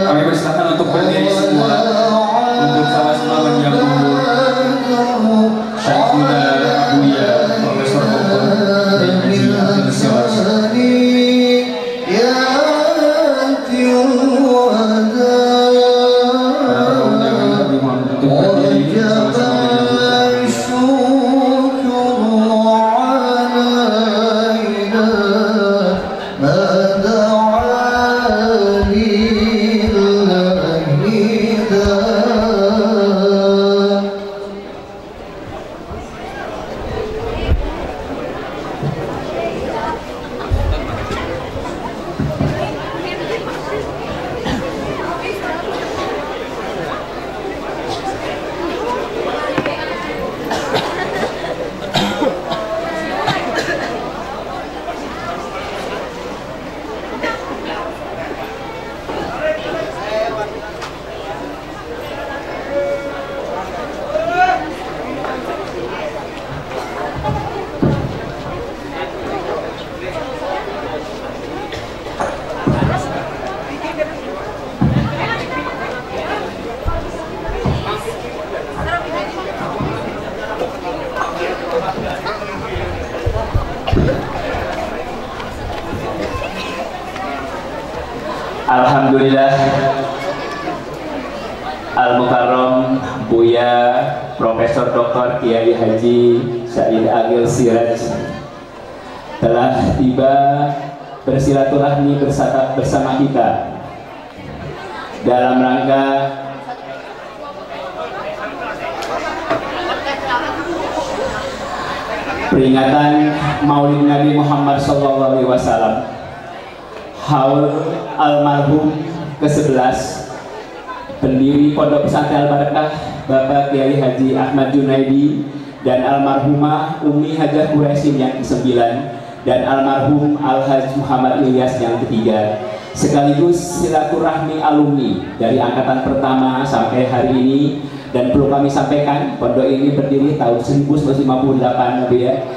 kami persilakan untuk berdiri semua untuk sama-sama menyambut Syekhuna Buya Profesor Dr. Haji Abdul Siraj. Alhamdulillah, Al-Mukarram Buya Profesor Dr. Kiai Haji Said Agil Siraj telah tiba bersilaturahmi bersama kita dalam rangka peringatan Maulid Nabi Muhammad SAW, haul almarhum ke-11 pendiri Pondok Pesantren Al-Barakah Bapak Kiai Haji Ahmad Junaidi dan almarhumah Umi Hajah Quraisin yang ke-9 dan almarhum Al-Haj Muhammad Ilyas yang ke-3, sekaligus silaturahmi alumni dari angkatan pertama sampai hari ini. Dan perlu kami sampaikan, pondok ini berdiri tahun 1958 ya.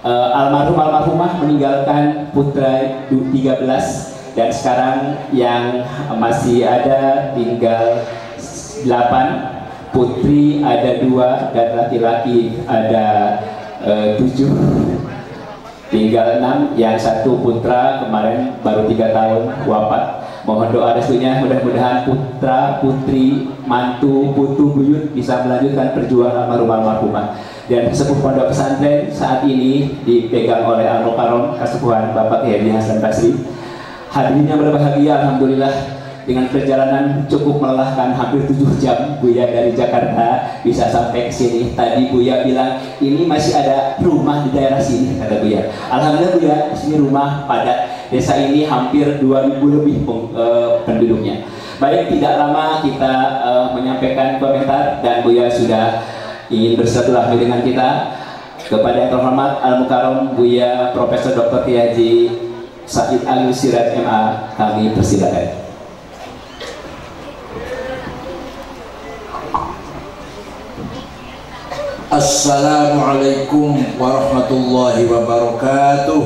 Almarhumah meninggalkan putra 13 dan sekarang yang masih ada tinggal 8, putri ada 2 dan laki-laki ada 7, tinggal 6, yang 1 putra kemarin baru 3 tahun wafat. Mohon doa restunya, mudah-mudahan putra, putri, mantu, putu, buyut bisa melanjutkan perjuangan almarhumah. Dan sepuh pondok pesantren saat ini dipegang oleh Al-Mukarram Kasepuhan Bapak Kiai Hasan Basri. Hadirinnya berbahagia, alhamdulillah, dengan perjalanan cukup melelahkan hampir 7 jam Buya dari Jakarta bisa sampai ke sini. Tadi Buya bilang ini masih ada rumah di daerah sini, kata Buya. Alhamdulillah Buya, di sini rumah padat. Desa ini hampir 2000 lebih penduduknya. Baik, tidak lama kita menyampaikan komentar dan Buya sudah ingin bersilaturahmi dengan kita. Kepada yang terhormat Al-Mukarram Buya Profesor Dr. Kiai Haji Said Agil Siraj MA, kami persilakan. Assalamualaikum warahmatullahi wabarakatuh.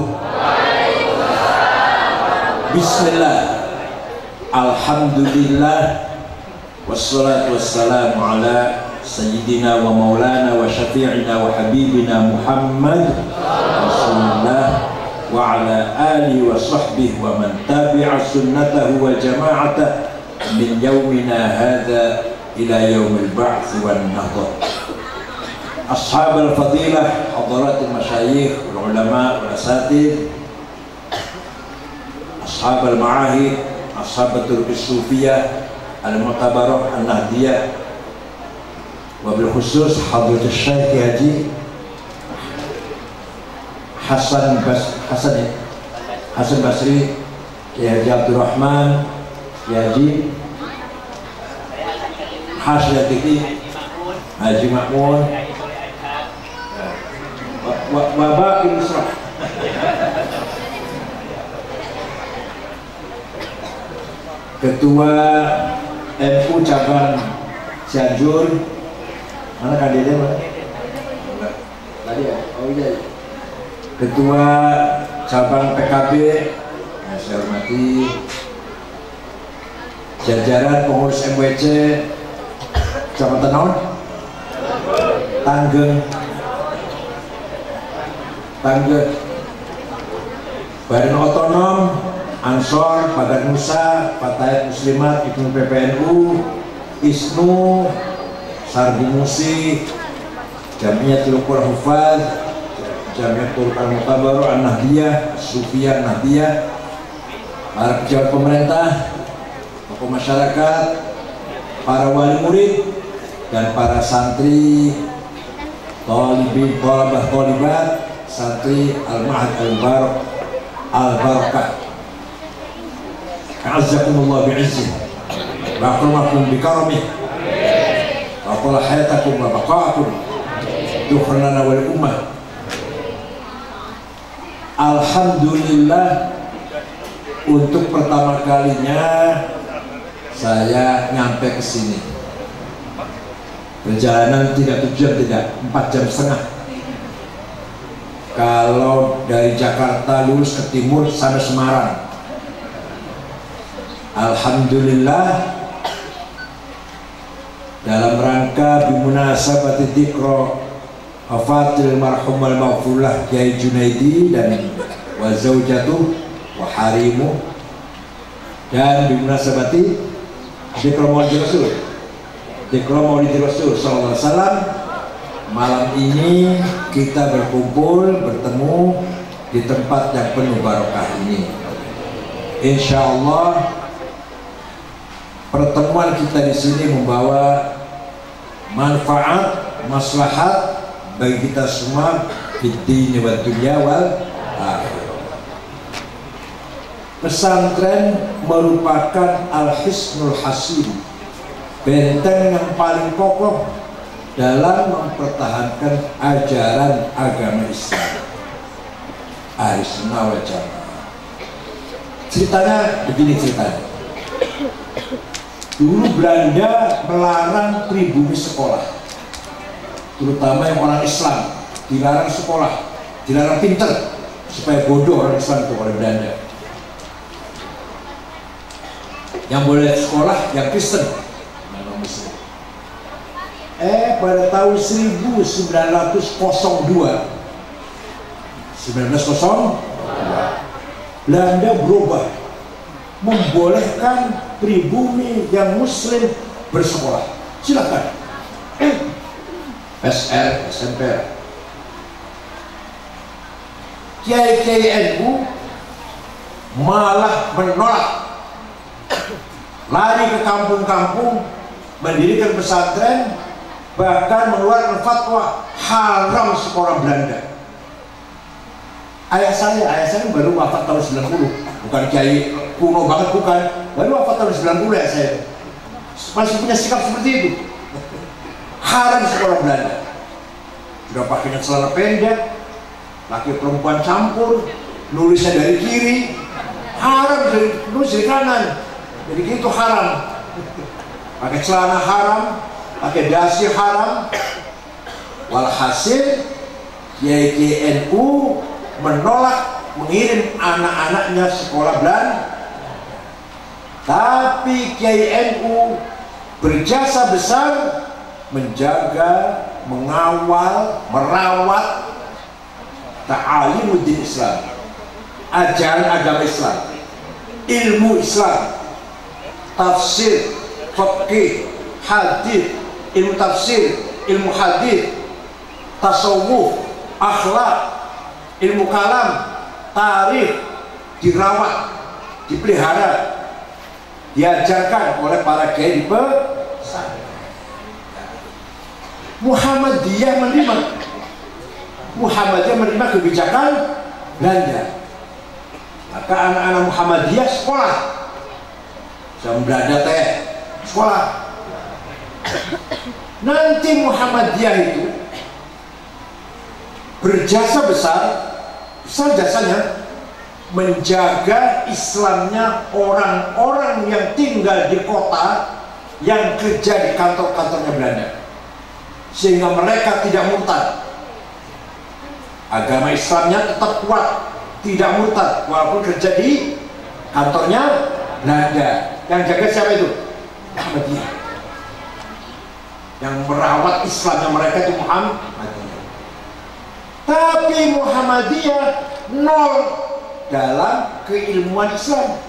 Bismillah, alhamdulillah, wassalatu wassalamu ala sayyidina wa maulana wa syafi'ina wa habibina Muhammad Rasulullah wa ala alihi wa sahbihi wa man tabi'a sunnatahu wa jama'atah min yawmina hadha ila yawmil ba'th wan nahdah. Ashab al-fadilah, hadaratul masyayikh, ulama, al-asatid, ashab al-ma'ahid, ashabatul sufiyah, al-mu'tabarah, al-nahdiyah, wabil khusus hadratul Syekh Haji Hasan Basri, Kiai Haji Abdul Rahman, Kiai Haji Hasyatiki, Haji Makmun, Bapak Insrah, Ketua MU cabang Cianjur, mana kandidatnya Pak? Tadi ya? Oh iya. Ketua cabang PKB yang saya hormati, jajaran pengurus MWC Kecamatan non Tanggeng Badan Otonom Ansor, Badan Nusa, Fatayat Muslimat, Ibnu PPNU, ISNU, Sardi Musi, Jamiatul Qur'an Hufaz, Jamiatul Qur'an Mutabaru, An-Nahdiyah, Sufiyah Nahdiyah, para pejabat pemerintah, tokoh masyarakat, para wali murid, dan para santri, thalibin, thalabah, thalibat, santri Al-Ma'had Al-Barakah. A'azzakumullah bi'izzih wa akramakum bikaramih wa qala hayatakum wa baqa'akum dukhrana wal ummah. Alhamdulillah, untuk pertama kalinya saya nyampe ke sini. Perjalanan tidak 7 jam, tidak 4 jam setengah. Kalau dari Jakarta lurus ke timur sampai Semarang. Alhamdulillah, dalam rangka bimunasabati dzikra wafatil marhum al-maghfurlah Kiai Junaidi dan wa zaujatuh wa harimu, dan bimunasabati dzikra maulid Rasul sallallahu alaihi wasallam, malam ini kita berkumpul bertemu di tempat yang penuh barokah ini. Insyaallah pertemuan kita di sini membawa manfaat, maslahat bagi kita semua di dunia wa dunya wal akhirah. Pesantren merupakan al-hisnul hasin, benteng yang paling kokoh dalam mempertahankan ajaran agama Islam. Ahlussunnah wal Jamaah. Ceritanya begini ceritanya. Dulu Belanda melarang pribumi sekolah, terutama yang orang Islam, dilarang sekolah, dilarang pinter, supaya bodoh orang Islam itu oleh Belanda. Yang boleh sekolah yang Kristen, pada tahun 1902 Belanda berubah, membolehkan pribumi yang muslim bersekolah. Silakan. SR, SMP. Kiai NU malah menolak, lari ke kampung-kampung, mendirikan pesantren, bahkan mengeluarkan fatwa haram sekolah Belanda. Ayah saya baru wafat tahun 90, bukan kiai kuno banget, bukan, baru wafat tahun 90 ya saya. Masih punya sikap seperti itu. Haram sekolah Belanda. Sudah pakainya celana pendek, laki perempuan campur, nulisnya dari kiri, haram, nulis dari kanan. Jadi gitu haram. Pakai celana haram, pakai dasi haram. Walhasil Kiai NU menolak mengirim anak-anaknya sekolah Belanda. Tapi Kiai NU berjasa besar menjaga, mengawal, merawat ta'alimuddin Islam, ajaran agama Islam, ilmu Islam, tafsir, fikih, hadis, ilmu tafsir, ilmu hadis, tasawuf, akhlak, ilmu kalam, tarikh, dirawat, dipelihara, diajarkan oleh para kiai di pesantren. Muhammadiyah menerima kebijakan Belanda. Maka anak-anak Muhammadiyah sekolah. Sama Belanda teh sekolah. Nanti Muhammadiyah itu berjasa besar jasanya menjaga Islamnya orang-orang yang tinggal di kota, yang kerja di kantor-kantornya Belanda, sehingga mereka tidak murtad. Agama Islamnya tetap kuat, tidak murtad walaupun kerja di kantornya Belanda. Yang jaga siapa itu? Muhammadiyah. Yang merawat Islamnya mereka itu Muhammadiyah. Tapi Muhammadiyah nol dalam keilmuan Islam.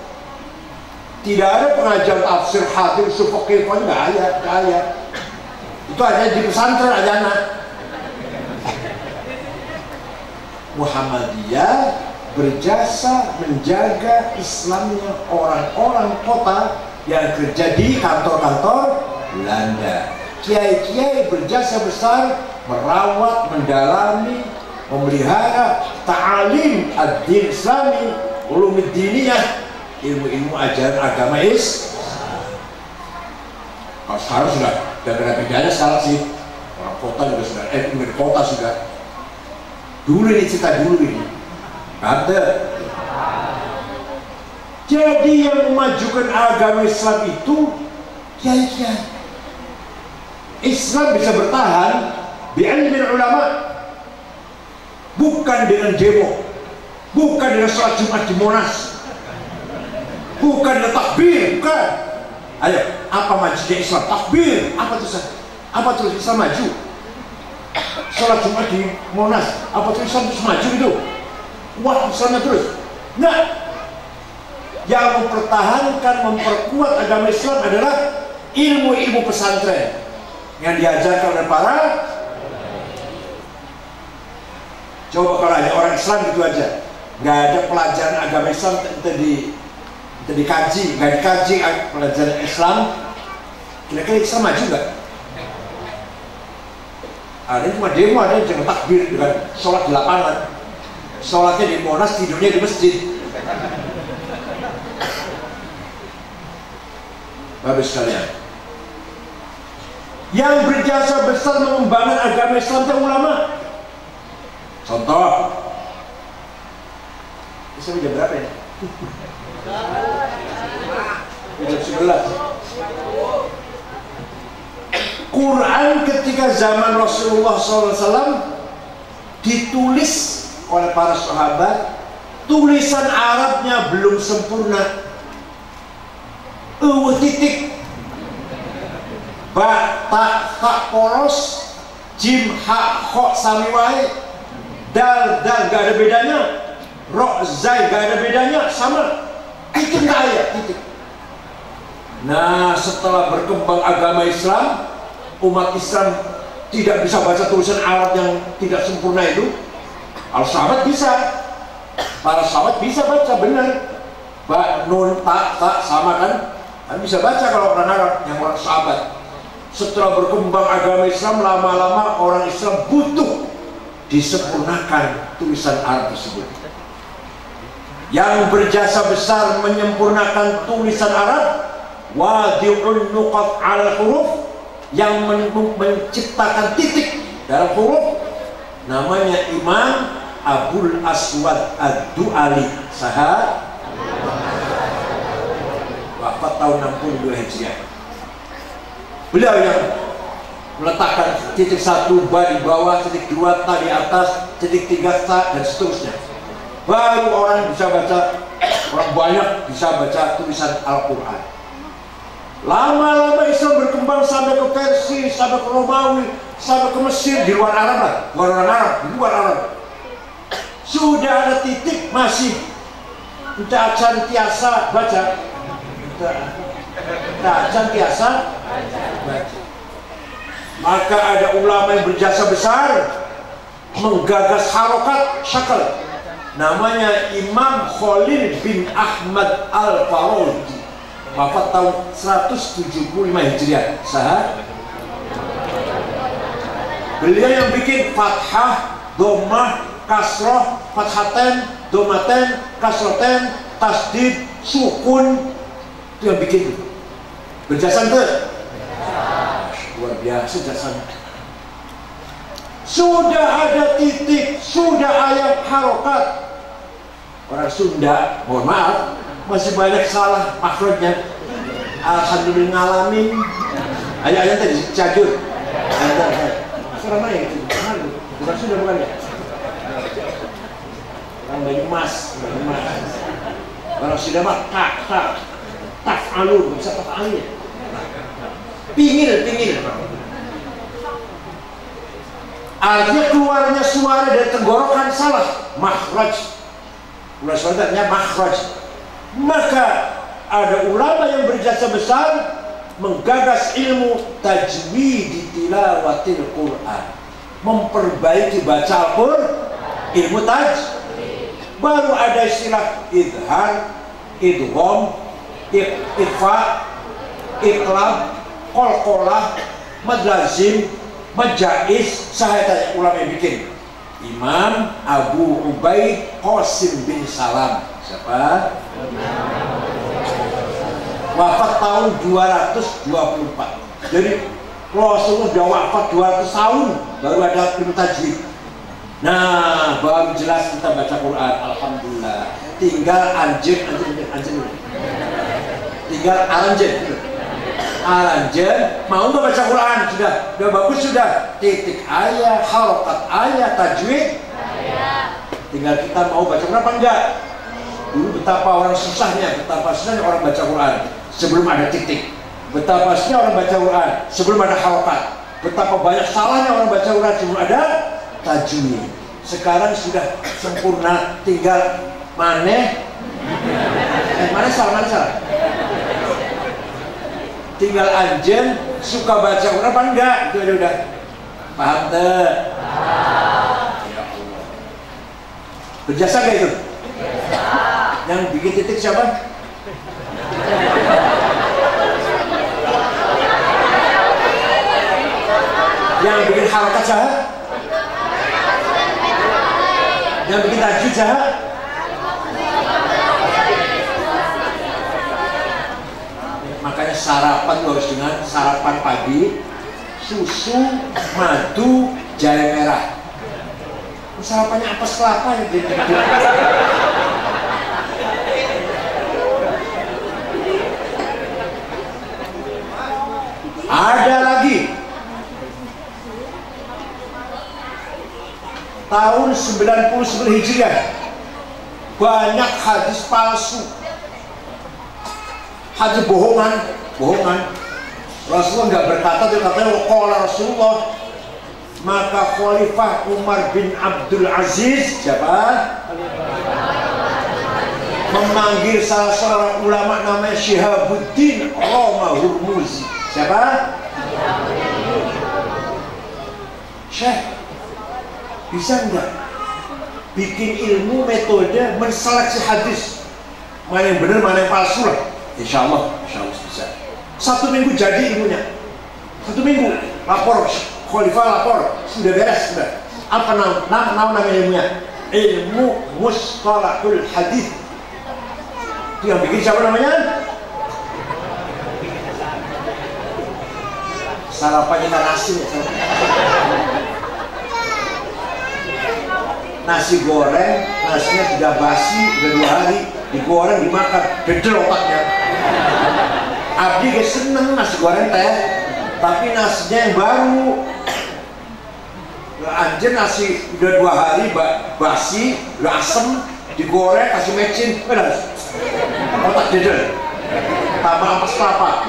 Tidak ada pengajian tafsir, hadis, fiqh, nggak ada. Itu hanya di pesantren aja anak. Muhammadiyah berjasa menjaga Islamnya orang-orang kota yang kerja di kantor-kantor Belanda. Kiai-kiai berjasa besar merawat, mendalami, memelihara ta'alim ad-din Islami, ulum diniyah, ilmu-ilmu ajaran agama Islam. Kalau sekarang sudah ada bedanya sekarang sih, orang kota juga sudah, di kota sudah. Dulu ini cerita dulu ini, ada. Jadi yang memajukan agama Islam itu kiai-kiai. Islam bisa bertahan bi'ilmin ulama, bukan dengan demo, bukan dengan sholat Jumat di Monas, bukan dengan takbir, bukan. Ayo, apa majunya Islam? Takbir, apa tuh? Apa terus Islam maju? Sholat Jumat di Monas, apa tuh Islam terus maju itu? Wah, Islamnya terus? Nah, yang mempertahankan, memperkuat agama Islam adalah ilmu-ilmu pesantren yang diajarkan oleh para. Coba kalau hanya orang Islam gitu aja, nggak ada pelajaran agama Islam, dikaji, nggak dikaji pelajaran Islam, kira-kira Islam maju nggak? Ada yang cuma demo, ada yang jangan takbir dengan sholat di lapangan, sholatnya di Monas, tidurnya di masjid. Bapak sekalian, yang berjasa besar mengembangkan agama Islam itu ulama. Contoh, bisa jam berapa ya? Jam 11. Quran ketika zaman Rasulullah SAW ditulis oleh para sahabat, tulisan Arabnya belum sempurna. Titik, ba, ta poros, jim, ha, kho, samiwai, dal, gak ada bedanya, ro, zai, gak ada bedanya, sama. Itu nggak ada, titik. Nah, setelah berkembang agama Islam, umat Islam tidak bisa baca tulisan Arab yang tidak sempurna itu. Al sahabat bisa, para sahabat bisa baca benar, ba, nun, ta, sama kan? Bisa baca kalau orang Arab, yang orang sahabat. Setelah berkembang agama Islam, lama-lama orang Islam butuh disempurnakan tulisan Arab tersebut. Yang berjasa besar menyempurnakan tulisan Arab, wadi'un nuqat al huruf, yang menciptakan titik dalam huruf, namanya Imam Abul Aswad Ad-Du'ali. Saha wafat tahun 62 Hijriah. Beliau yang meletakkan titik 1 ba di bawah, titik 2 ta di atas, titik 3 ta, dan seterusnya. Baru orang bisa baca, orang banyak bisa baca tulisan Al-Quran. Lama-lama Islam berkembang sampai ke Persia, sampai ke Romawi, sampai ke Mesir, di luar Arab lah, bukan orang Arab, di luar Arab. Sudah ada titik, masih tidak cantiasa baca. Cantiasa baca. Maka ada ulama yang berjasa besar menggagas harokat syakal, namanya Imam Khalil bin Ahmad Al-Farabi, wafat tahun 175 Hijriah. Sah. Beliau yang bikin fathah, dhammah, kasroh, fathaten, dhammaten, kasroten, tasdid, sukun, itu yang bikin itu. Berjasa itu luar biasa jasanya. Sudah ada titik, sudah ayat harokat. Orang Sunda, mohon maaf, masih banyak salah makhrajnya. Alhamdulillah ngalamin. Ayat-ayat tadi cajur. Orang mana itu? Bukan Sunda bukan ya? Orang Banyumas, Orang Sunda mah tak. taf'alun, bisa taf'alnya. Pingil. Artinya keluarnya suara dari tenggorokan salah, makhraj. Keluar suaranya makhraj. Maka ada ulama yang berjasa besar menggagas ilmu tajwid tilawatil Quran, memperbaiki baca Al-Quran, ilmu tajwid. Baru ada istilah idhar, idgham, ikhfa, iqlab, qalqalah, mad lazim, mad jaiz. Saya tanya ulama yang bikin, Imam Abu Ubaid Qasim bin Salam. Siapa? Wafat tahun 224. Jadi Rasulullah sudah wafat 200 tahun baru ada ilmu tajwid. Nah, baru jelas kita baca Quran. Alhamdulillah. Tinggal anjen. Tinggal aranjen. Mau nggak baca Quran? Sudah bagus sudah. Titik ayat, harokat ayat, tajwid. Tinggal kita mau baca Quran apa enggak? Dulu betapa orang susahnya orang baca Quran sebelum ada titik. Betapa susahnya orang baca Quran sebelum ada harokat. Betapa banyak salahnya orang baca Quran sebelum ada tajwid. Sekarang sudah sempurna, tinggal mana salah. Tinggal anjen suka baca Quran apa enggak? Itu udah. Paham tuh? Ya Allah. Berjasa gak itu? Yang bikin titik siapa? Yang bikin harakat siapa? Yang bikin tajwid siapa? Makanya sarapan harus dengan sarapan pagi, susu, madu, jahe merah. Sarapannya apa kelapa ya? Ada lagi tahun 99 Hijriah banyak hadis palsu, hadis bohongan. Rasulullah nggak berkata, dia katanya qala Rasulullah. Maka Khalifah Umar bin Abdul Aziz, siapa? Memanggil salah seorang ulama namanya Syihabuddin Roma Hurmuzi. Siapa? Syekh, bisa enggak bikin ilmu metode menseleksi hadis, mana yang benar mana yang palsu lah? Insya Allah bisa. 1 minggu jadi ilmunya. 1 minggu lapor, Khalifah lapor, sudah beres sudah. Apa nama ilmunya? Ilmu mustalahul hadis. Itu yang bikin siapa namanya? Sarapannya nasi. Nasi goreng, nasinya sudah basi, udah 2 hari, digoreng, dimakan, bedel otaknya. Abdi gak seneng nasi goreng teh, tapi nasinya yang baru. Anjir nasi udah 2 hari, basi, udah asem, digoreng, kasih mecin, otak bedel, tambah ampas kelapa.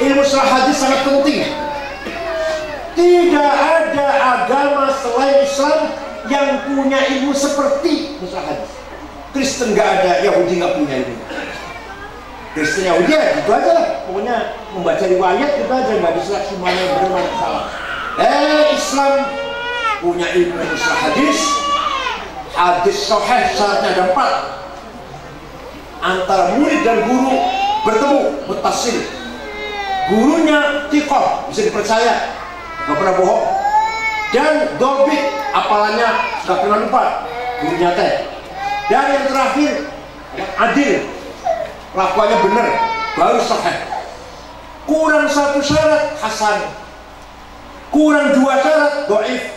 Ilmu hadis sangat penting. Tidak ada agama selain Islam yang punya ilmu seperti mustalah hadis. Kristen nggak ada, Yahudi nggak punya ilmu. Kristen Yahudi ya itu aja lah. Pokoknya membaca riwayat itu aja, nggak bisa semuanya benar mana salah. Islam punya ilmu mustalah hadis. Hadis sahih syaratnya ada 4. Antara murid dan guru bertemu, mutasil. Gurunya thiqah, bisa dipercaya, gak pernah bohong. Dan dobit, apalannya gak pernah lupa, gurunya teh. Dan yang terakhir, adil, lakuannya benar, baru sahih. Kurang 1 syarat, hasan. Kurang 2 syarat, do'if.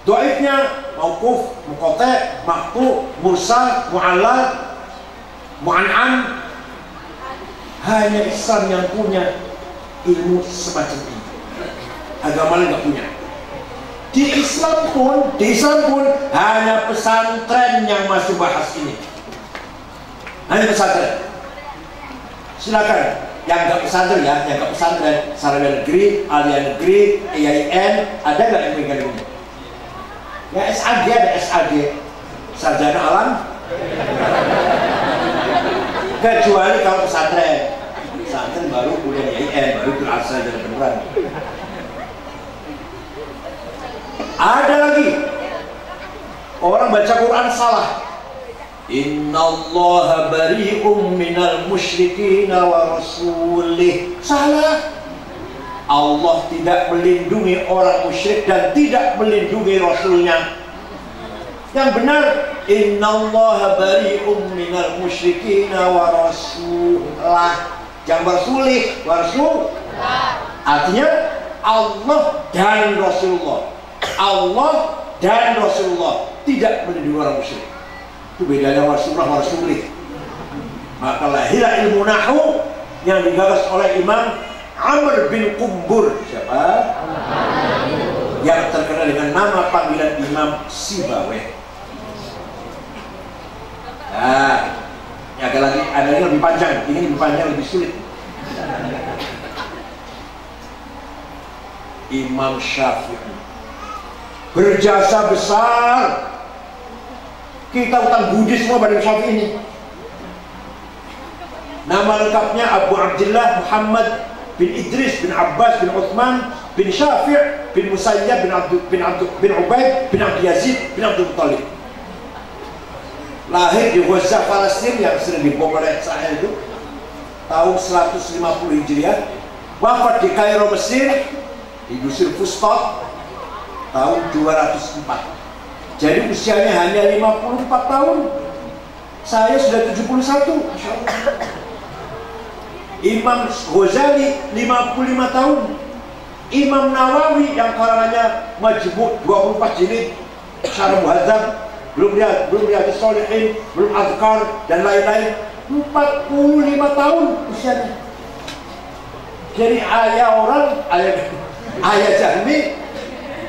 Do'ifnya mauquf, muqata', maqtu', mursal, mu'allal, mu'an'an. Hanya Islam yang punya ilmu semacam ini. Agama lain nggak punya. Di Islam pun hanya pesantren yang masih bahas ini. Hanya pesantren. Silakan yang nggak pesantren ya, yang nggak pesantren, sarjana negeri, aliyah negeri, IAIN, ada nggak yang pegang ini? Ya SAG ada SAG, sarjana alam. Kecuali kalau pesantren baru kuliah IAIN, baru itu sarjana beneran. Ada lagi orang baca Quran salah. Innallaha bari'um minal musyrikin wa rasulih. Salah. Allah tidak melindungi orang musyrik dan tidak melindungi rasulnya. Yang benar, innallaha bari'um minal musyrikin wa rasulah. Jangan rasulih, rasul. Artinya Allah dan Rasulullah. Allah dan Rasulullah tidak melindungi orang musyrik. Itu bedanya Rasulullah Rasulih. Maka lahirlah ilmu nahu yang digagas oleh Imam Amr bin Qumbur. Siapa? Yang terkenal dengan nama panggilan Imam Sibawayh. Nah, ada lagi lebih panjang. Ini lebih panjang, lebih sulit. Imam Syafi'i berjasa besar. Kita utang budi semua pada Syafi'i ini. Nama lengkapnya Abu Abdullah Muhammad bin Idris bin Abbas bin Uthman bin Syafi' bin Musayyab bin Ubaid bin Abd Yazid bin Abdul Muttalib. Lahir di Gaza, Palestina yang sering dibom oleh Israel itu tahun 150 Hijriah. Wafat di Kairo, Mesir, di Dusir Fustot tahun 204. Jadi usianya hanya 54 tahun. Saya sudah 71. Masya Allah. Imam Ghazali 55 tahun. Imam Nawawi yang karangannya Majmu' 24 jilid, Syarah Muhadzab, belum Riyadhus Shalihin, belum Azkar dan lain-lain, 45 tahun usianya. Jadi ayah Jahmi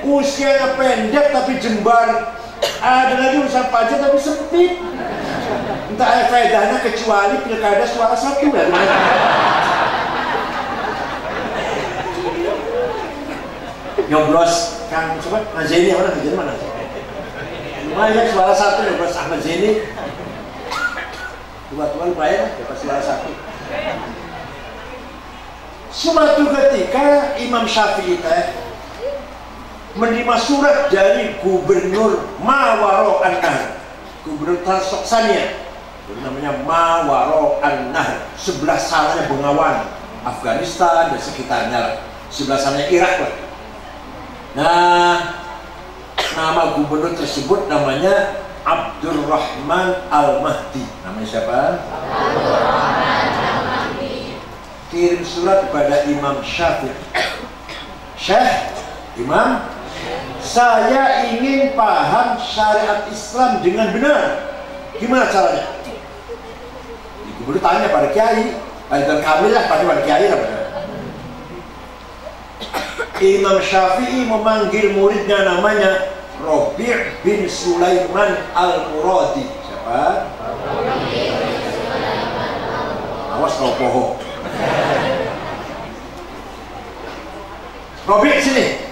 usianya pendek tapi jembar. Ada lagi urusan pajak tapi sempit. Entah ada faedahnya kecuali pilkada suara satu ya. Nyoblos Kang coba Nazeni mana? Nazeni mana? Lumayan suara satu nyoblos Ahmad Zaini. Tua-tua lumayan dapat suara satu. Suatu ketika Imam Syafi'i menerima surat dari Gubernur Mawaro An-Nahr, Gubernur Transoksania, namanya Mawaro An-Nahr, sebelah sananya Bengawan, Afghanistan dan sekitarnya lah. Sebelah sananya Irak lah. Nah, nama gubernur tersebut namanya Abdurrahman Al-Mahdi. Namanya siapa? Abdurrahman Al-Mahdi. Kirim surat kepada Imam Syafi'i. Syekh, Imam, saya ingin paham syariat Islam dengan benar. Gimana caranya? Gubernur tanya pada kiai, pada kami lah, pada kiai lah. Imam Syafi'i memanggil muridnya namanya Rabi' bin Sulaiman Al-Muradi. Siapa? Awas kalau bohong. Rabi' sini.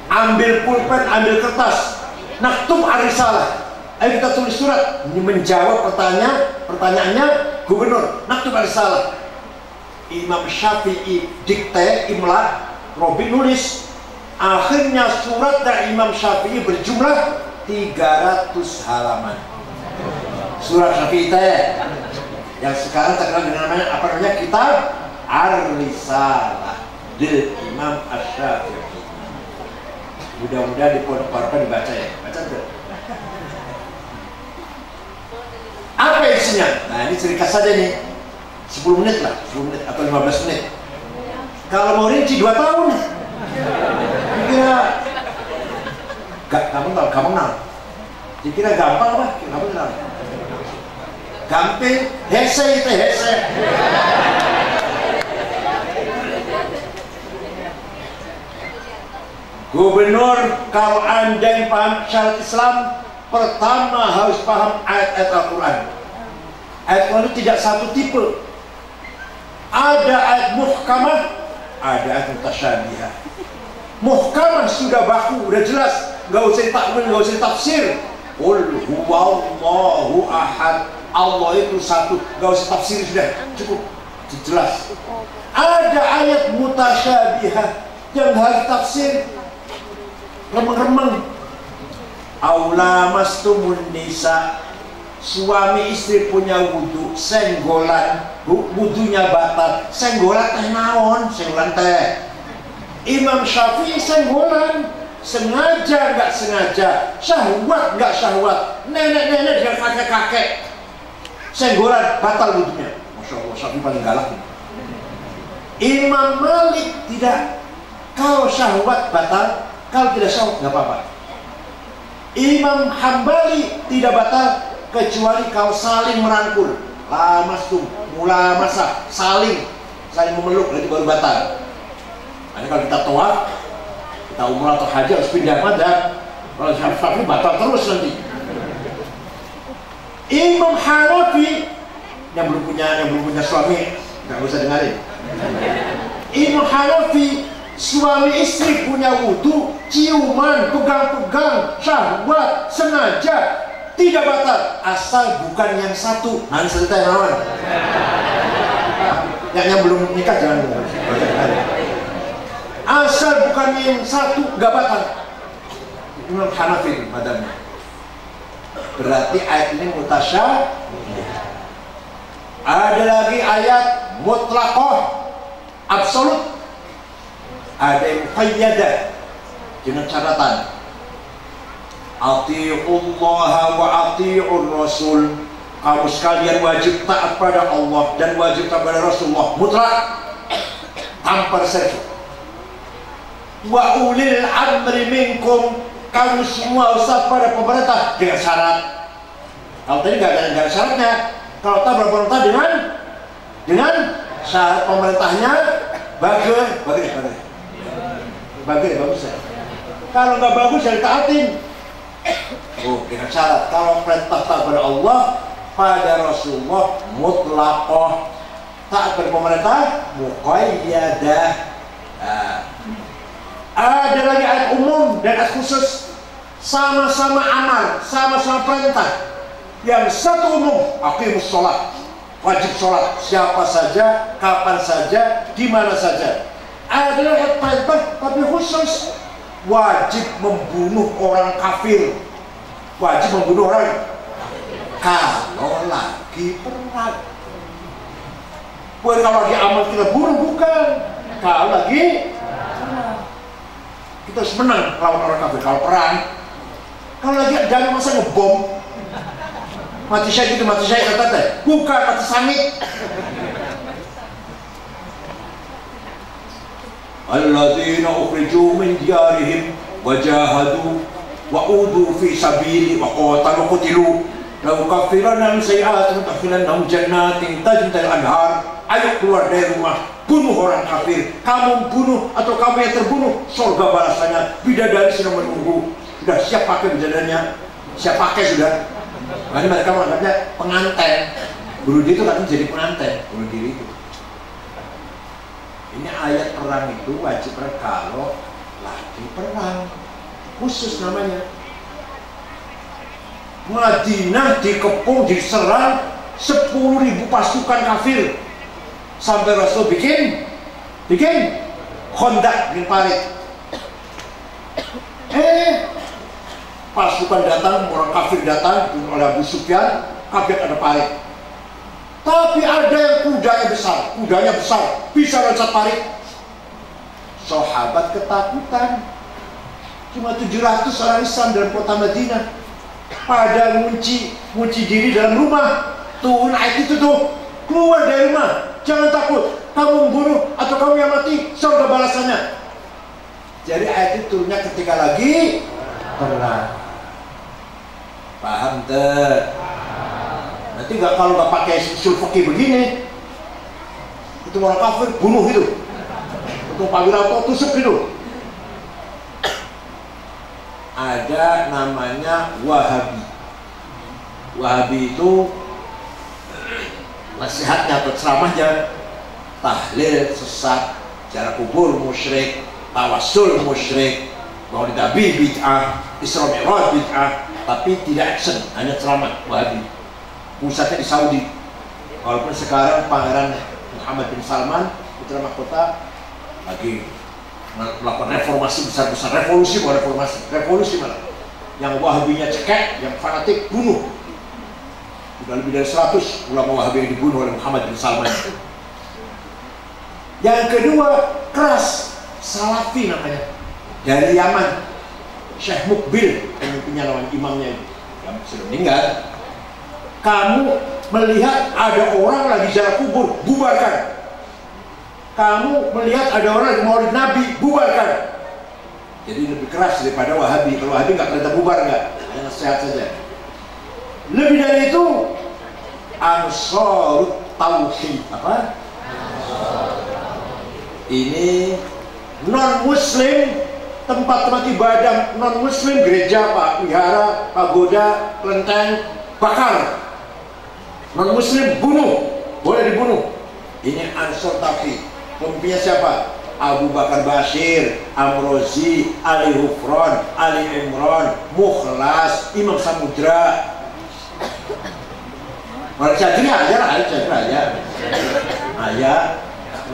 Ambil pulpen, ambil kertas, naktub ar-risalah. Ayo kita tulis surat. Ini menjawab pertanyaannya gubernur. Naktub ar-risalah. Imam Syafi'i dikte, imla, Rabi' nulis. Akhirnya surat dari Imam Syafi'i berjumlah 300 halaman. Surat Syafi'i yang sekarang terkenal dengan namanya apa namanya? Kitab Ar-Risalah del Imam Asy-Syafi'i. Mudah-mudahan di pondok Barokah dibaca ya. Baca tuh. Apa isinya? Nah, ini cerita saja nih. 10 menit lah, 10 menit atau 15 menit. Kalau mau rinci 2 tahun. Kira kamu tahu, kamu kenal. Dikira gampang apa? Kamu kenal. Gampang, hese itu hese. Gubernur, kalau Anda yang paham syariat Islam, pertama harus paham ayat-ayat Al-Quran. Ayat Al-Quran itu tidak satu tipe. Ada ayat muhkamah, ada ayat mutasyabihah. Muhkamah sudah baku, udah jelas, gak usah takwil, gak usah tafsir. Qul huwallahu ahad, Allah itu satu, gak usah tafsir, sudah cukup, jelas. Ada ayat mutasyabihah yang harus tafsir, remeng-remeng. Aula mastumun nisa, suami istri punya wudu, senggolan, wudunya batal. Senggolan teh naon? Senggolan teh Imam Syafi'i senggolan, sengaja nggak sengaja, syahwat nggak syahwat, nenek-nenek dengan kakek-kakek, senggolan batal wudunya. Masya Allah, Syafi'i paling galak. Imam Malik tidak, kalau syahwat batal, kalau tidak syahwat nggak apa-apa. Imam Hambali tidak batal kecuali kalau saling merangkul, lamastum, mulamasa, saling memeluk, nanti baru batal. Nanti kalau kita tawaf, kita umrah atau haji harus pindah madhab. Kalau Syafi'i batal terus nanti. Imam Hanafi yang belum punya suami, nggak usah dengerin. Imam Hanafi, suami istri punya wudu, ciuman, pegang-pegang, syahwat, sengaja, tidak batal, asal bukan yang satu. Nanti cerita yang lawan. Yang belum nikah jangan. Asal bukan yang satu, gak batal. Imam Hanafi madhabnya. Berarti ayat ini mutasyabih. Ada lagi ayat mutlaqah, absolut. Ada yang muqayyadah dengan catatan. Atiullaha wa atiur rasul. Kamu sekalian wajib taat pada Allah dan wajib taat pada Rasulullah, mutlak, tanpa reserve. Wa ulil amri minkum, kamu semua usah pada pemerintah dengan syarat. Kalau tadi nggak ada syaratnya. Kalau tak berpemerintah dengan syarat pemerintahnya bagus ya. Kalau nggak bagus ya ditaatin. Dengan syarat. Kalau perintah taat pada Allah, pada Rasulullah, mutlaqah. Taat pada pemerintah, muqayyadah. Ada lagi ayat umum dan ayat khusus, sama-sama amal, sama-sama perintah. Yang satu umum, aqimus sholat, wajib sholat, siapa saja, kapan saja, di mana saja. Ada ayat perintah tapi khusus, wajib membunuh orang kafir, wajib membunuh orang kalau lagi perang. Bukan kalau lagi amal kita bunuh, bukan. Kalau lagi kita harus menang lawan orang kafir. Kalau perang, kalau lagi jangan masa ngebom, mati syahid itu mati syahid kata, bukan mati sangit. Alladzina ukhriju min diyarihim wa jahadu wa udu fi sabili wa qatalu qutilu la ukaffiranna an sayyi'atihim wa udkhilannahum jannatin tajri min anhar. Ayo keluar dari rumah, bunuh orang kafir. Kamu bunuh atau kamu yang terbunuh, surga balasannya. Bidadari sudah menunggu, sudah siap pakai bidadarinya, siap pakai sudah. Makanya mereka menganggapnya pengantin. Bunuh diri itu kan jadi pengantin, bunuh diri itu. Ini ayat perang itu wajib kalau lagi perang, khusus namanya. Madinah dikepung, diserang 10.000 pasukan kafir. Sampai Rasul bikin Khandaq, bikin parit. Pasukan datang, orang kafir datang, oleh Abu Sufyan, kaget ada parit. Tapi ada yang kudanya besar, bisa loncat parit. Sahabat ketakutan. Cuma 700 orang Islam dalam kota Madinah, pada ngunci diri dalam rumah. Turun ayat itu tuh, keluar dari rumah, jangan takut, kamu membunuh atau kamu yang mati, surga balasannya. Jadi ayat itu turunnya ketika lagi perang. Paham tak? Nanti kalau nggak pakai usul fikih begini, itu orang kafir bunuh itu, untuk Pak Wiranto tusuk itu. ada namanya Wahabi. Wahabi itu nasihatnya atau ceramahnya tahlil sesat, ziarah kubur musyrik, tawassul musyrik, maulid nabi bid'ah, Isra Mi'raj bid'ah, tapi tidak action, hanya ceramah. Wahabi pusatnya di Saudi, walaupun sekarang Pangeran Muhammad bin Salman putra mahkota lagi melakukan reformasi besar-besar, revolusi malah. Yang Wahabinya cekek, yang fanatik bunuh. Sudah lebih dari 100 ulama Wahabi yang dibunuh oleh Muhammad bin Salman. Yang kedua keras, Salafi namanya, dari Yaman, Syekh Mukbil pemimpinnya, lawan imamnya yang sudah meninggal. Kamu melihat ada orang lagi ziarah kubur, bubarkan. Kamu melihat ada orang lagi maulid nabi, bubarkan. Jadi lebih keras daripada Wahabi. Kalau Wahabi nggak kelihatan bubar, nggak, hanya nasihat saja. Lebih dari itu, Ansarut Tauhid. Apa? Ini non-muslim, tempat-tempat ibadah non-muslim, gereja, wihara, pagoda, kelenteng, bakar. Non-muslim bunuh, boleh dibunuh. Ini Ansar Tauhid. Pemimpinnya siapa? Abu Bakar Bashir, Amrozi, Ali Hufron, Ali Imron, Mukhlas, Imam Samudra. Kalau Cadri aja lah, Cadri aja. Ayah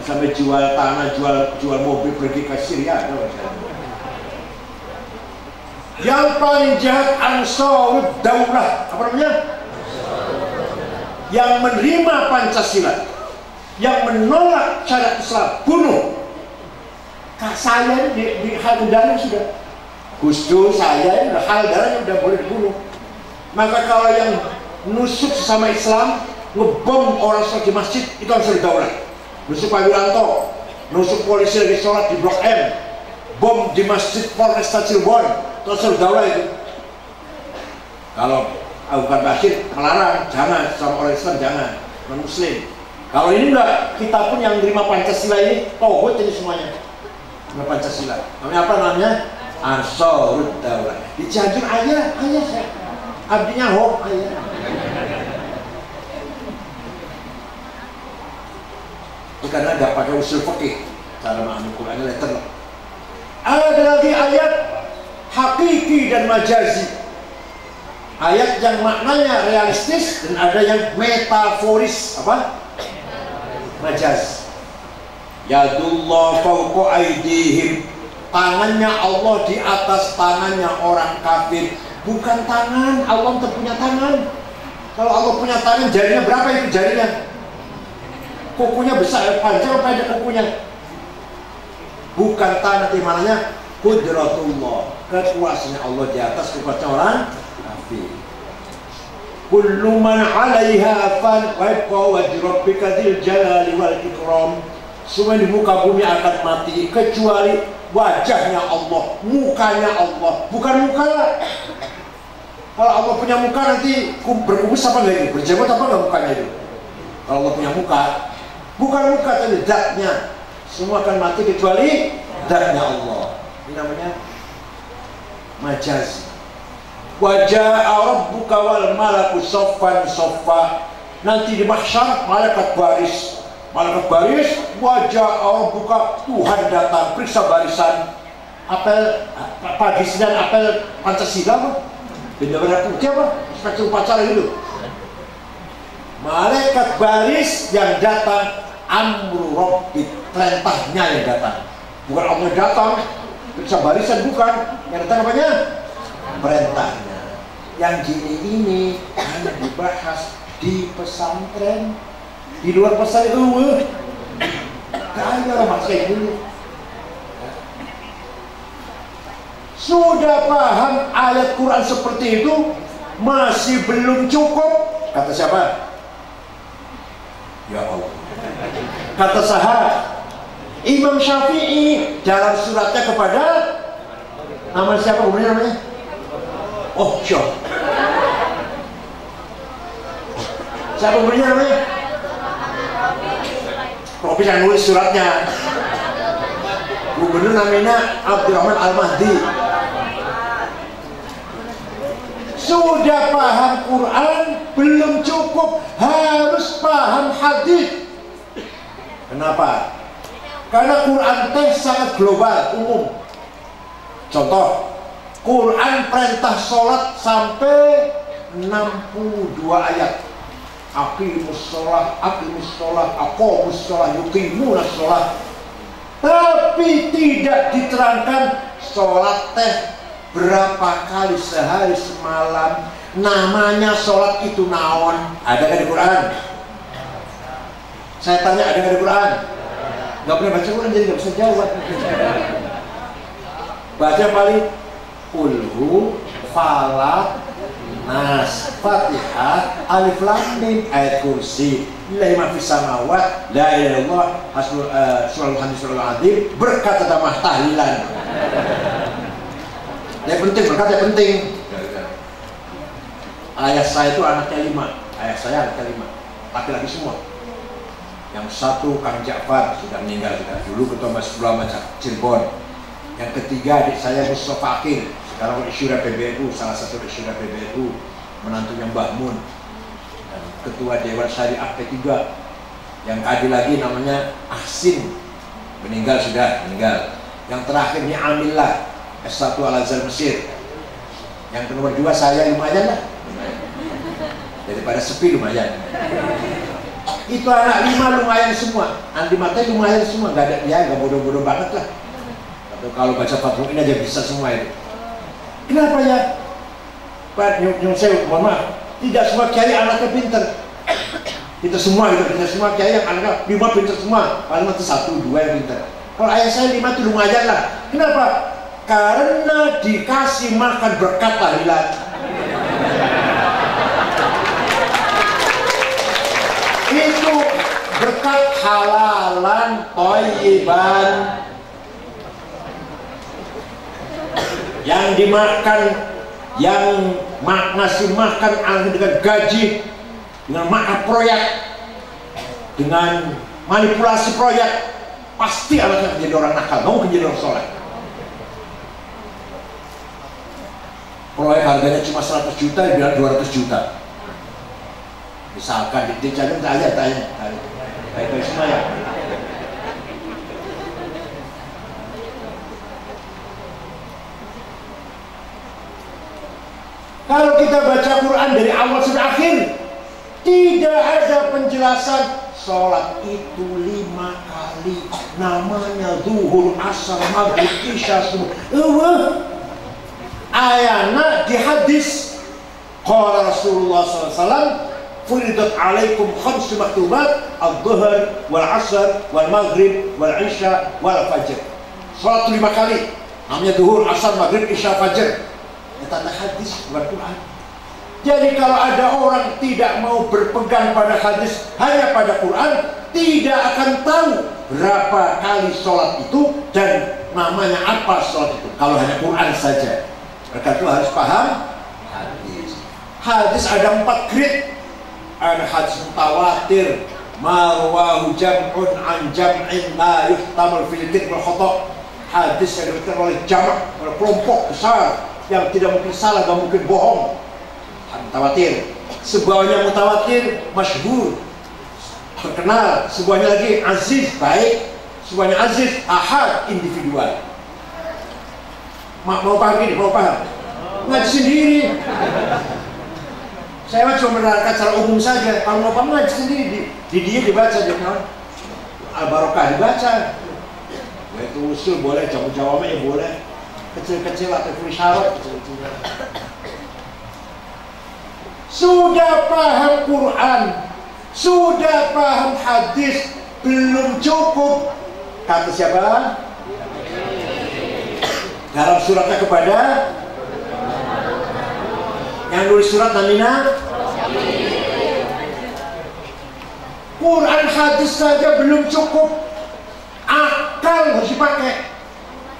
sampai jual tanah, jual mobil pergi ke Syria. Yang paling jahat Ansarud Daulah, apa namanya? Yang menerima Pancasila, yang menolak syariat Islam, bunuh. Saya di hal darah sudah, Gus Dur, saya hal darahnya udah boleh dibunuh. Maka kalau yang nusuk sesama Islam, ngebom orang sholat di masjid, itu Ansarud Daulah. Nusuk Pak Wiranto, nusuk polisi lagi sholat di Blok M, bom di masjid Polresta Cirebon, itu Ansarud Daulah itu. Kalau Abu Bakar Bashir melarang, jangan, sama orang Islam jangan, non muslim. Kalau ini enggak, kita pun yang terima Pancasila ini, tauhid ini semuanya. Terima Pancasila. Namanya apa namanya? Ansarud Daulah. Di Cianjur ayah saya. Abdinya ho, ayah. Itu karena enggak pakai usul fikih, cara memahami Quran letter. Ada lagi ayat hakiki dan majazi. Ayat yang maknanya realistis dan ada yang metaforis, apa? Majaz. Yadullah fawqa aydihim, tangannya Allah di atas tangannya orang kafir. Bukan tangan, Allah tak punya tangan. Kalau Allah punya tangan, jarinya berapa itu jarinya? Kukunya besar, panjang apa ada kukunya? Bukan tangan, tapi maknanya qudratullah, kekuasaannya Allah di atas kekuasaan orang kafir. Kullu man 'alaiha fan wa yabqa wajhu rabbika dzil jalali wal ikram. Semua di muka bumi akan mati kecuali wajahnya Allah, mukanya Allah, bukan muka. Kalau Allah punya muka nanti berkumis apa enggak itu? Berjenggot apa enggak mukanya itu? Kalau Allah punya muka, bukan muka tapi zatnya. Semua akan mati kecuali zatnya Allah. Ini namanya majaz. Wajah rabbuka wal malaku soffan soffa. Nanti di mahsyar malaikat baris, wajah rabbuka, Tuhan datang periksa barisan. Apel pagi sedang apel Pancasila apa? Benda merah putih apa? Inspektur upacara itu. Malaikat baris yang datang, amru rabbik, perintahnya yang datang. Bukan Allah datang periksa barisan, bukan. Yang datang apanya? Perintahnya. Yang gini ini hanya dibahas di pesantren, di luar pesantren gak ada orang maksudnya dulu. Sudah paham ayat Quran seperti itu, masih belum cukup. Kata siapa? Ya Allah. Kata sahabat Imam Syafi'i dalam suratnya kepada nama siapa namanya? Oh, Syah. Siapa pemberinya namanya? Robi yang nulis suratnya. Gubernur namanya Abdurrahman Al-Mahdi. Sudah paham Quran belum cukup, harus paham hadis. Kenapa? Karena Quran teh sangat global, umum. Contoh, Quran perintah sholat sampai 62 ayat. Aqimus sholat, aqamus sholat, yuqimunas sholat. Tapi tidak diterangkan sholat teh berapa kali sehari semalam. Namanya sholat itu naon? Ada nggak di Quran? Saya tanya, ada nggak di Quran? Nggak pernah baca Quran jadi nggak bisa jawab. Baca paling Qulhu, Falaq, Nas, Fatihah, Alif Lam Mim, ayat kursi, lillahi ma fis samawat, la ilaha illallah, surah al-hamd, surah al-azim, berkat tamah tahlilan. Yang penting, berkat yang penting. Ayah saya itu anaknya 5, ayah saya anaknya 5, laki-laki semua. Yang satu Kang Ja'far sudah meninggal juga, dulu ketua Mas Ulama Cirebon. Yang ketiga adik saya Mustafa Akil, sekarang Isyura PBNU, salah satu Isyura PBNU, menantunya Mbah Mun, dan ketua Dewan Syariah P3. Yang adik lagi namanya Ahsin, meninggal sudah, meninggal. Yang terakhir ini Amillah, S1 Al-Azhar Mesir. Yang nomor 2 saya, lumayan lah, daripada sepi lumayan. Itu anak 5 lumayan semua, anti mata lumayan semua, nggak ada ya, nggak bodoh-bodoh banget lah. Atau kalau baca Fathul ini aja bisa semua itu. Kenapa ya? Pak Nyong Sewu, mohon maaf, tidak semua kiai anaknya pinter. Itu semua itu, tidak semua kiai yang anaknya 5 pinter semua, paling itu 1, 2 yang pinter. Kalau ayah saya 5 itu lumayan lah. Kenapa? Karena dikasih makan berkat tahlilan. Itu berkat halalan, thayyiban, yang dimakan, yang ngasih makan dengan gaji, dengan makan proyek, dengan manipulasi proyek, pasti anaknya menjadi orang nakal, mau menjadi orang soleh. Proyek harganya cuma 100 juta, dibilang 200 juta. Misalkan dicari tanya semua ya. Kalau kita baca Quran dari awal sampai akhir, tidak ada penjelasan sholat itu 5 kali, namanya zuhur, asar, maghrib, isya, subuh. Ayana di hadis qala Rasulullah SAW, furidat alaikum 5 maktubat, al-dhuhr, wal-asr, wal-maghrib, wal-isya, wal-fajr. Sholat 5 kali, namanya zuhur, asar, maghrib, isya, fajr. Tanda hadis bukan Quran. Jadi kalau ada orang tidak mau berpegang pada hadis, hanya pada Quran, tidak akan tahu berapa kali sholat itu dan namanya apa sholat itu. Kalau hanya Quran saja, mereka itu harus paham hadis. Hadis ada 4 grade. Ada hadis mutawatir, marwahu jam'un an jam'in la yuhtamal fil kid wal khata'. Hadis yang diberikan oleh jamak, oleh kelompok besar yang tidak mungkin salah, gak mungkin bohong. Mutawatir. Sebuahnya mutawatir, masyhur, terkenal. Sebuahnya lagi aziz, baik. Sebuahnya aziz, ahad, individual. Mau paham ini? Mau paham? Ngaji sendiri. Saya cuma menerangkan secara umum saja. Kalau mau paham ngaji sendiri, di dia dibaca jangan Al-Barokah dibaca. Itu usul boleh, jawab-jawabnya boleh. Kecil-kecil atau tulis syarat kecil-kecil. Sudah paham Quran, sudah paham hadis, belum cukup. Kata siapa? Dalam suratnya kepada yang nulis surat namanya Quran, hadis saja belum cukup. Akal harus dipakai.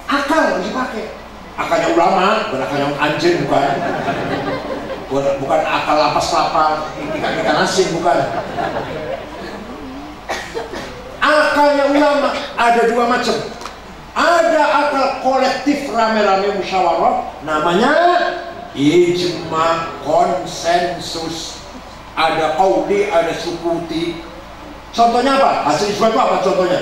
Akal harus dipakai. Akalnya ulama, bukan akalnya anjing, bukan. Bukan akal lapas lapar, ikan asin, bukan. Akalnya ulama ada 2 macam. Ada akal kolektif rame-rame musyawarah, namanya ijma, konsensus, ada qauli, ada sukuti. Contohnya apa? Hasil ijma itu apa contohnya?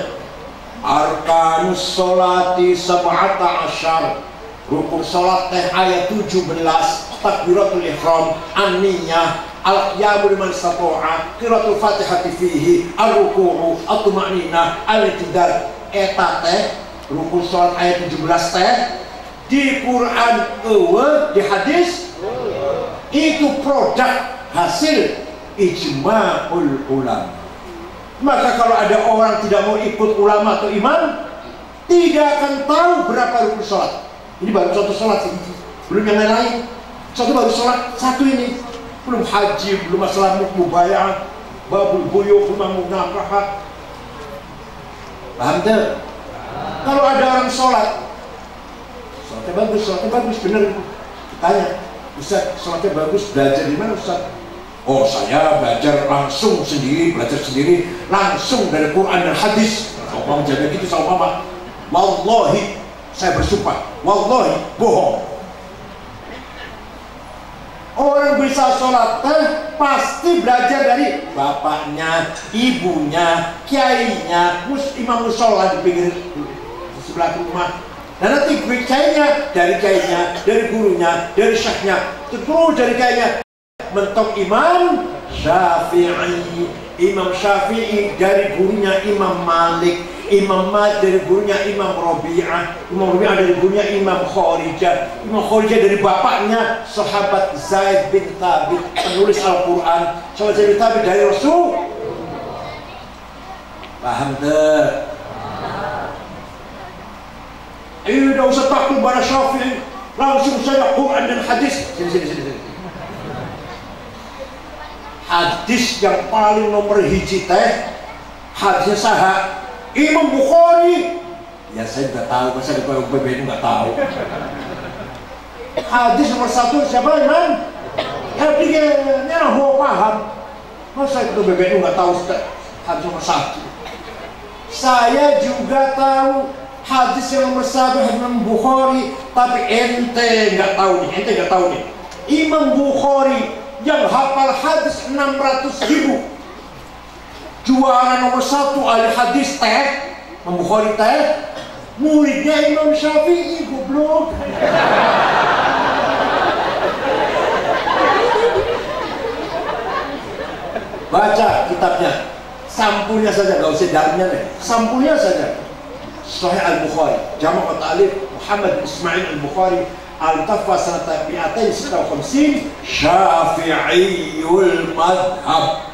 Arkanus sholati sab'ata asyar, rukun sholat teh ayat 17, takbiratul ihram, an-niyah, al-qiyamu liman istata'a, qiraatul fatihati fihi, al-ruku'u, at-tuma'ninah, al-i'tidal. Eta teh rukun sholat ayat 17 teh di Quran di hadis itu produk hasil ijma'ul ulama. Maka kalau ada orang tidak mau ikut ulama atau imam, tidak akan tahu berapa rukun sholat. Ini baru contoh sholat sih, belum yang lain. Contoh baru sholat satu ini, belum haji, belum masalah mubayah, babul buyuk, belum munakahat. Paham tuh? Kalau ada orang sholatnya bagus, bener. Tanya, Ustaz, sholatnya bagus, belajar di mana Ustaz? Oh, saya belajar langsung sendiri, langsung dari Quran dan hadis. Kalau mau jaga gitu sama mama, wallahi, saya bersumpah, wallahi, bohong. Orang bisa sholat pasti belajar dari bapaknya, ibunya, kiainya, imam musola di pinggir sebelah rumah. Dan nanti kiainya, dari gurunya, dari syekhnya, terus dari kiainya. Mentok Imam Syafi'i dari gurunya Imam Malik, Imam Malik dari gurunya Imam Rabi'ah, Imam Rabi'ah dari gurunya Imam Kharijah, Imam Kharijah dari bapaknya sahabat Zaid bin Thabit, penulis Al-Quran. Sahabat Zaid bin Thabit dari Rasul. Paham deh? Tidak usah takut pada Syafi'i, langsung saja Quran dan hadis. Sini. Hadis yang paling nomor hiji teh hadisnya saha Imam Bukhari. Ya saya nggak tahu, masa di PBN nggak tahu. Hadis nomor satu siapa Imam? Ya dia paham. Masa itu PBN nggak tahu hadis nomor satu. Saya juga tahu hadis yang nomor satu Imam Bukhari, tapi ente nggak tahu nih. Imam Bukhari yang hafal hadis 600.000, juara nomor satu ahli hadis teh Imam Bukhari teh muridnya Imam Syafi'i. Goblok. Baca kitabnya, sampulnya saja, gak usah dalamnya deh, sampulnya saja. Sahih Al-Bukhari, Jama' Ta'alif Muhammad bin Ismail Al-Bukhari, Al-Tafa sanata 256, Syafi'iyul madhab.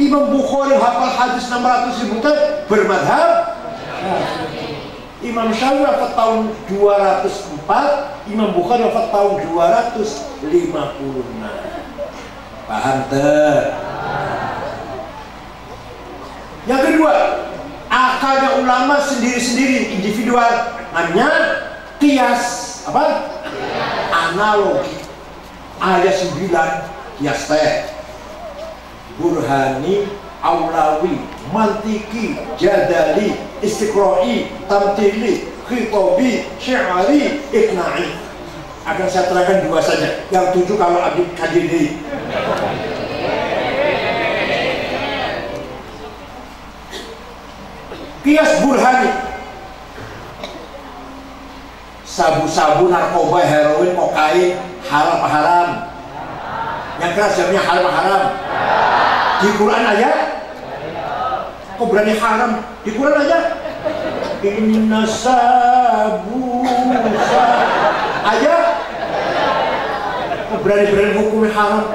Imam Bukhari hafal hadis 600.000 bermadhab. Imam Syafi'i wafat tahun 204, Imam Bukhari wafat tahun 256. Paham tuh? Yang kedua, akalnya ulama sendiri-sendiri, individual, namanya qiyas. Apa? Analogi. Ayat 9 qiyas teh burhani, aulawi, mantiki, jadali, istiqra'i, tamthili, khitabi, syi'ari, iqna'i. Akan saya terangkan dua saja, yang 7 kalau abdi kadiri. Qiyas burhani, sabu-sabu, narkoba, heroin, kokain, halal apa haram? Yang keras jamnya halal apa haram? Di Quran aja? Kok berani haram? Di Quran aja? Inna sabu aja? Kok berani-berani hukumnya haram?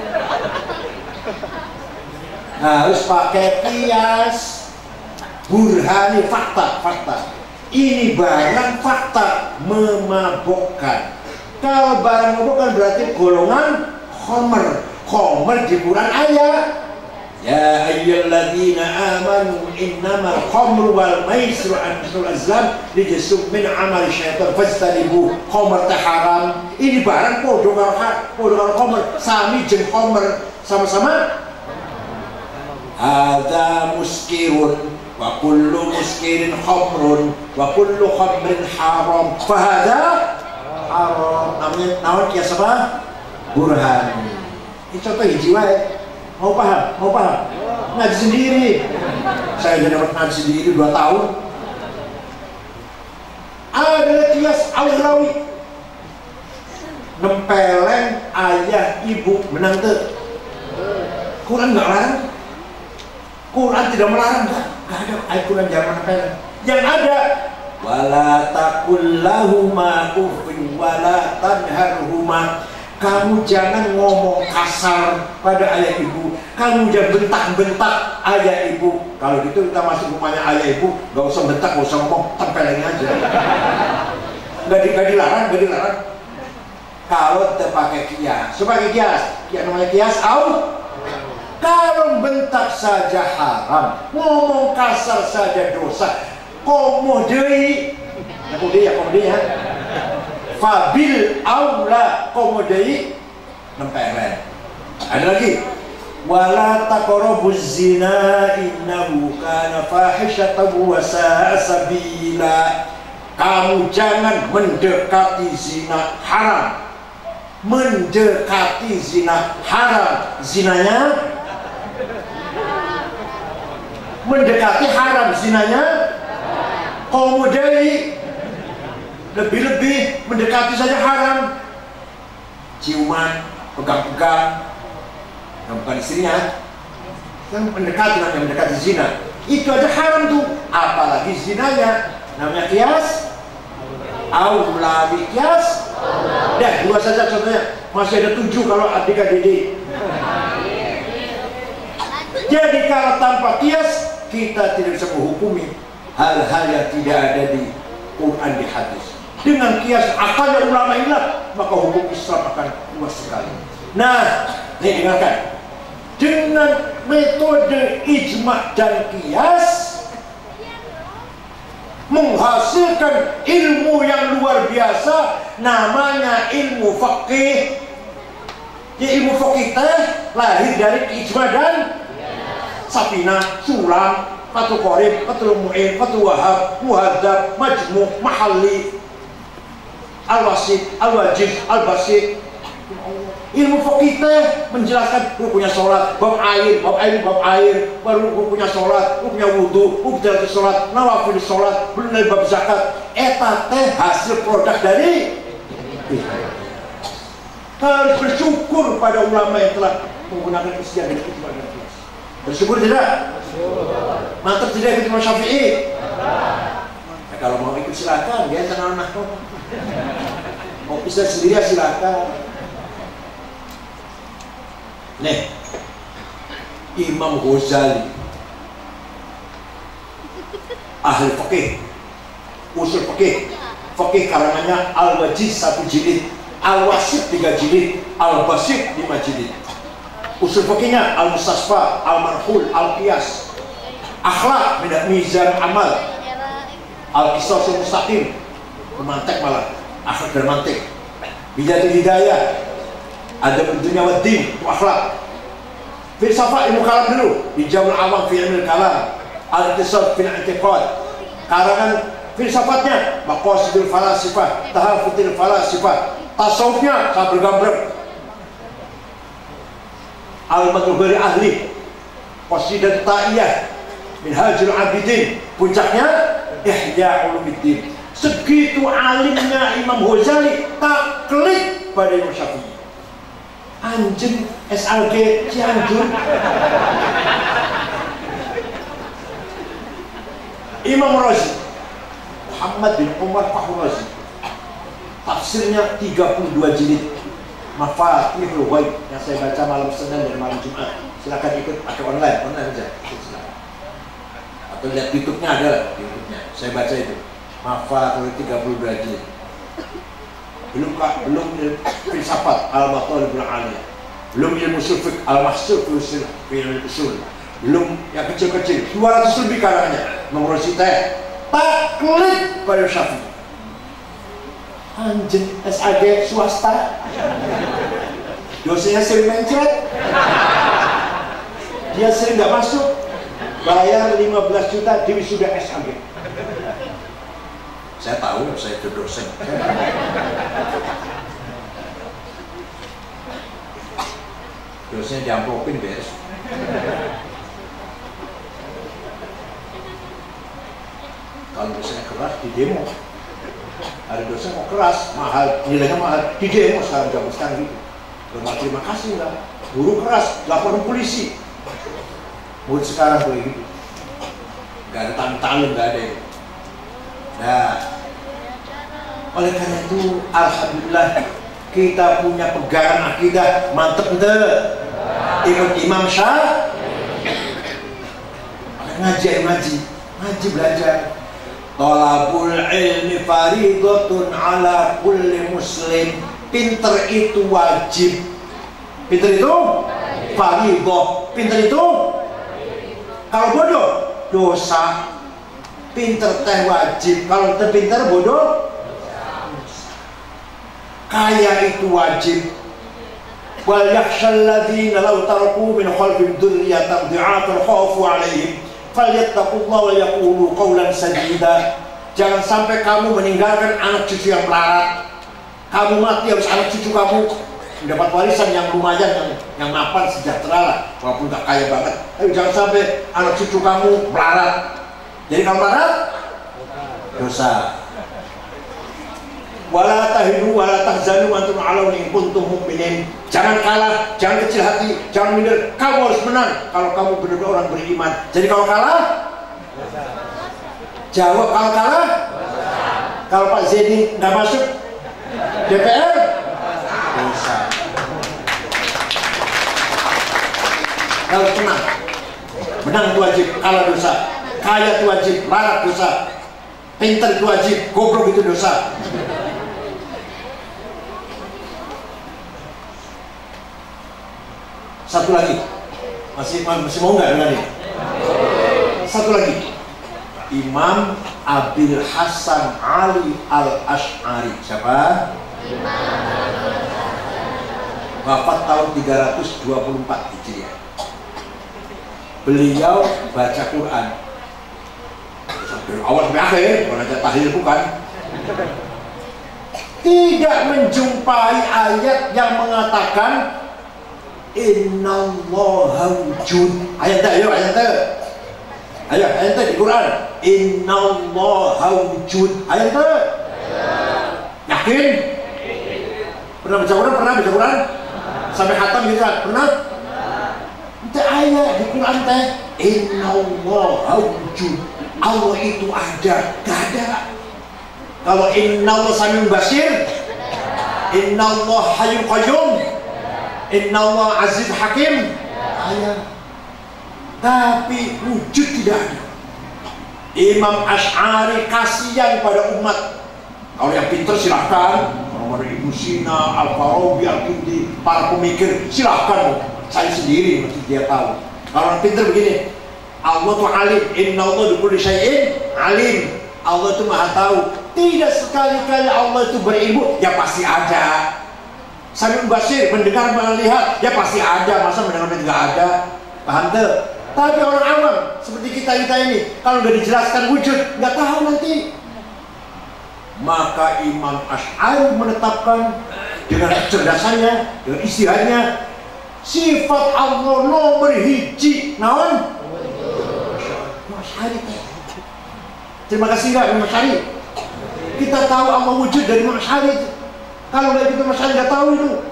Harus pakai qiyas burhani, fakta. Ini barang fakta memabokkan. Kalau barang memabokkan berarti golongan khomer di Quran ayat. Ya ayyuhalladzina amanu innamal khamru wal maisiru ansul azlam rijsum min amali syaitan fajtanibu. Khomer teh haram. Ini barang podo karo khomer, sami jeung khomer sama-sama. Hadza muskirun wa kullu muskirin khamrun wa kullu khamrin haram fahada haram. Namanya naon qiyas apa? burhan. Ini contoh hiji wae. Mau paham? Ngaji sendiri. Saya sudah dapat ngaji sendiri 2 tahun. Ada kias aulawi. Nempeleng ayah ibu menang tuh. Quran nggak larang. Quran tidak melarang, nggak ada ayat Quran jangan nempeleng. Yang ada wala taqul lahuma uffin wala tanharhuma. Kamu jangan ngomong kasar pada ayah ibu. Kamu jangan bentak-bentak ayah ibu. Kalau gitu kita masuk rumahnya ayah ibu, gak usah bentak, gak usah ngomong, tempelin aja. Gak dilarang. Kalau terpakai kias, sebagai kias namanya kias kalau bentak saja haram, ngomong kasar saja dosa. Komodei ya. Fabil aula komodei nempelen. Ada lagi wala taqrabuz zina innahu kana fahishatan wa sa'a sabila. Kamu jangan mendekati zina haram. Mendekati zina haram. Zinanya mendekati haram, zinanya komodei. Lebih-lebih mendekati saja haram. Ciuman, pegang-pegang, yang bukan istrinya, yang mendekati zina, itu aja haram tuh. Apalagi zinanya, namanya kias aulawi kias. Dah 2 saja contohnya, masih ada 7 kalau adik-adik. Jadi kalau tanpa kias kita tidak bisa menghukumi hal-hal yang tidak ada di Quran, di hadis. Dengan kias akalnya ulama inilah maka hukum Islam akan luas sekali. Nah, ini dengarkan. Dengan metode ijma dan kias menghasilkan ilmu yang luar biasa, namanya ilmu faqih. Ya, ilmu faqih lahir dari ijma dan Sapinah, Sulam, Fathul Qorib, Fathul Mu'in, Fathul Wahab, Muhadzab, Majmu', Mahalli, Al-Wasid, Al-Wajib, Al-Basid. Ilmu fikih menjelaskan rukunnya sholat, bab air, baru rukunnya sholat, rukunnya wudhu, ubdal sholat, nawafil sholat, belum dari bab zakat. Eta teh hasil produk dari harus bersyukur pada ulama yang telah menggunakan istilah dan ijma dan qiyas. Bersyukur tidak? Mantap tidak ikut Imam Syafi'i? Nah, kalau mau ikut silakan, dia tenang kok. Mau bisa sendiri silakan. Nih, Imam Ghazali, ahli fikih, usul fikih karangannya Al-Wajiz 1 jilid, Al-Wasid 3 jilid, Al-Basid 5 jilid. Usul fikihnya Al-Mustasfa, Al-Marhul, Al-Qiyas, Akhlak, Mizan Amal, Al-Qisasul Mustaqim, Mantek malah, akhlak dan mantek. Bidatul Hidayah, ada bentuknya waddin, itu akhlak. Filsafat ilmu kalam dulu, Hijabul Awam fi ilmu kalam, Al-Iqtisad fil i'tiqad. Karangan filsafatnya Maqasidul Falasifah, Tahafutul Falasifah. Tasawufnya sangat bergambar. Al-Madhubari Ahli, Qasidah Ta'iyah, Minhajul Abidin. Puncaknya Ihya Ulumuddin. Segitu alimnya Imam Ghazali taklid pada Imam Syafi'i. Anjing SLG Cianjur. Imam Razi, Muhammad bin Umar Fakhrul Razi, tafsirnya 32 jilid, Mafatihul Ghaib, yang saya baca malam Senin dan malam Jumat. Silakan ikut pakai online aja. Atau lihat YouTube-nya, ada YouTube-nya. Saya baca itu. Mafatihul 32 jilid. Belum filsafat Al-Matalibul Aliyah, belum ilmu fiqh Al-Mahsur fi ilmu usul, belum yang kecil-kecil 200 lebih karangannya. Nomor teh taklid pada Syafi'i. Anjing SAG swasta, dosanya sering mencret, dia sering nggak masuk, bayar 15 juta di wisuda SAG. Saya tahu, saya itu dosen. dosanya diamplopin beres. Kalau dosanya keras di demo, ada dosa mau keras, mahal, nilainya mahal, di demo sekarang gitu. Terima kasih lah, guru keras, laporan polisi. Buat sekarang kayak gitu, nggak ada tantangan, nggak ada itu. Nah, oleh karena itu, alhamdulillah kita punya pegangan akidah mantep ente. Ikut Imam Syafi'i, ngaji belajar. Thalabul ilmi faridatun ala kulli muslim. Pinter itu wajib. Pinter itu faridah. Pinter itu kalau bodoh dosa. Pinter teh wajib. Kalau pinter bodoh kaya itu wajib. Wal yakhshal ladzina law taraku min khalfihim dzurriyyatan dhi'afan khafu 'alaihim falyattaqullaha wa yaqulu qawlan sadida. Jangan sampai kamu meninggalkan anak cucu yang melarat. Kamu mati harus anak cucu kamu mendapat warisan yang lumayan, yang mapan, sejahtera lah, walaupun gak kaya banget. Tapi jangan sampai anak cucu kamu melarat. Jadi kalau melarat dosa. Wala tahinu wala tahzanu wa antum a'launa in kuntum mu'minin. Jangan kalah, jangan kecil hati, jangan minder. Kamu harus menang kalau kamu benar-benar orang beriman. Jadi kalau kalah, jawab. Kalau kalah, kalau Pak Zedi nggak masuk DPR, dosa. Kalau menang itu wajib, kalah dosa. Kaya itu wajib, larat dosa. Pinter itu wajib, goblok itu dosa. Satu lagi, masih mau nggak dengar ini? Satu lagi, Imam Abil Hasan Ali Al-Ash'ari. Siapa? Wafat tahun 324 Hijriah. Beliau baca Quran dari awal sampai akhir, baca tahlil bukan. Tidak menjumpai ayat yang mengatakan Innallaha wujud. Ayat ayo ayat di Quran. Innallaha wujud. Ayat yakin? Pernah baca Quran? Sampai khatam gitu kan? Pernah? Itu ayat di Quran teh Innallaha wujud. Allah itu ada, gak ada. Kalau Innallaha Samiun Basir, Innallaha Hayyul Qayyum, Innallaha Aziz Hakim, ayat. Tapi wujud tidak ada. Imam Ash'ari kasihan pada umat. Kalau yang pintar silahkan, kalau ada Ibnu Sina, Al-Farabi, Al-Kindi, para pemikir silahkan. Saya sendiri mesti dia tahu. Kalau orang pintar begini, Allah itu alim, Innallaha bikulli syai'in alim. Allah itu maha tahu. Tidak sekali-kali Allah itu berilmu, ya pasti ada. Samiun Basir, mendengar melihat, ya pasti ada. Masa mendengar tidak ada? Paham tuh? Tapi orang awam seperti kita ini, kalau udah dijelaskan wujud, nggak tahu nanti. Maka Imam Ash'ari menetapkan dengan kecerdasannya, dengan istihadnya, sifat Allah nomor hiji, naon? Ash'ari. Terima kasih nggak Imam Ash'ari. Kita tahu Allah wujud dari Imam Ash'ari. Kalau nggak itu Imam Ash'ari nggak tahu itu.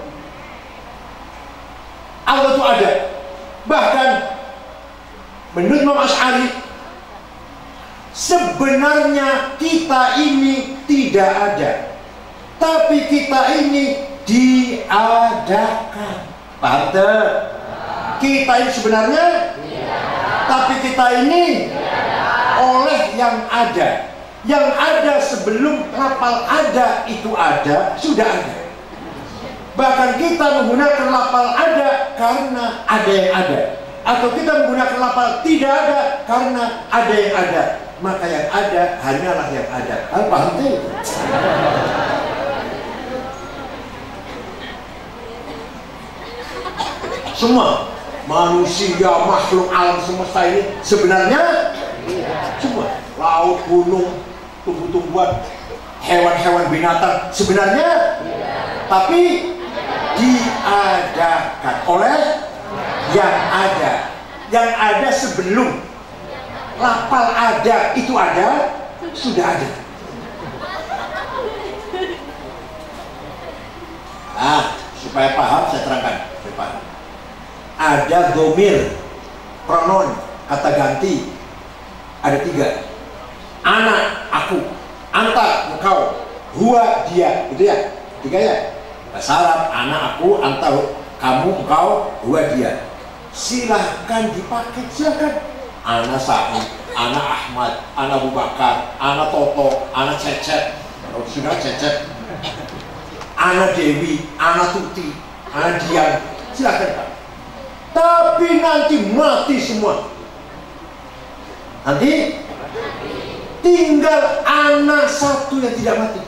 Allah itu ada. Bahkan menurut Imam Ash'ari, sebenarnya kita ini tidak ada, tapi kita ini diadakan. Paham tuh? Kita ini sebenarnya, tapi kita ini oleh yang ada. Yang ada sebelum lafal ada itu ada, sudah ada. Bahkan kita menggunakan lafal ada karena ada yang ada. Atau kita menggunakan lafal tidak ada karena ada yang ada. Maka yang ada hanyalah yang ada. Paham tuh? Semua manusia, makhluk alam semesta ini sebenarnya semua, laut, gunung, tumbuh-tumbuhan, hewan-hewan, binatang sebenarnya, tapi diadakan oleh Yang ada sebelum lafal ada itu ada, sudah ada. Supaya paham saya terangkan. Ada domir, pronoun, kata ganti, ada 3. Ana, aku, anta, engkau, huwa, dia, gitu ya, 3 ya. Bahasa Arab, ana, aku, anta, kamu, engkau, huwa, dia. Silahkan dipakai, silahkan. Ana Sa'id, ana Ahmad, ana Abu Bakar, ana Toto, ana Cecep. Kalau sudah Cecep, ana Dewi, ana Tuti, ana Dian, silahkan Pak. Tapi nanti mati semua. Nanti tinggal anak satu yang tidak mati.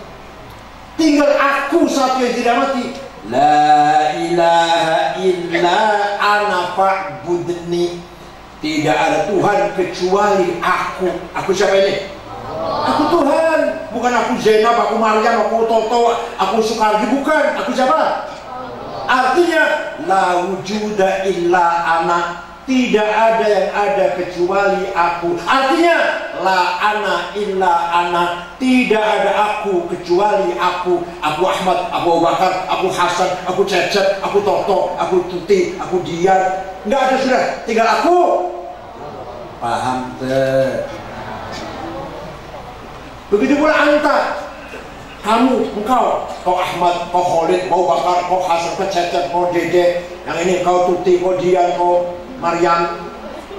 Tinggal aku satu yang tidak mati. La ilaha illa ana fa'budni. Tidak ada Tuhan kecuali aku. Aku siapa ini? Aku Tuhan. Bukan aku Zainab, aku Maryam, aku Toto, aku Sukardi. Bukan. Aku siapa? Artinya la wujuda illa ana. Tidak ada yang ada kecuali aku. Artinya la ana illa ana. Tidak ada aku kecuali aku. Aku Ahmad, aku Abu Bakar, aku Hasan, aku Cecep, aku Toto, aku Tuti, aku Dian. Nggak ada sudah, tinggal aku. Paham tuh? Begitu pula anta. Kamu, engkau, kau Ahmad, kau Khalid, kau Bakar, kau Hasan, kau Cecep, kau Dede. Yang ini kau Tuti, kau Dian, kau Maryam.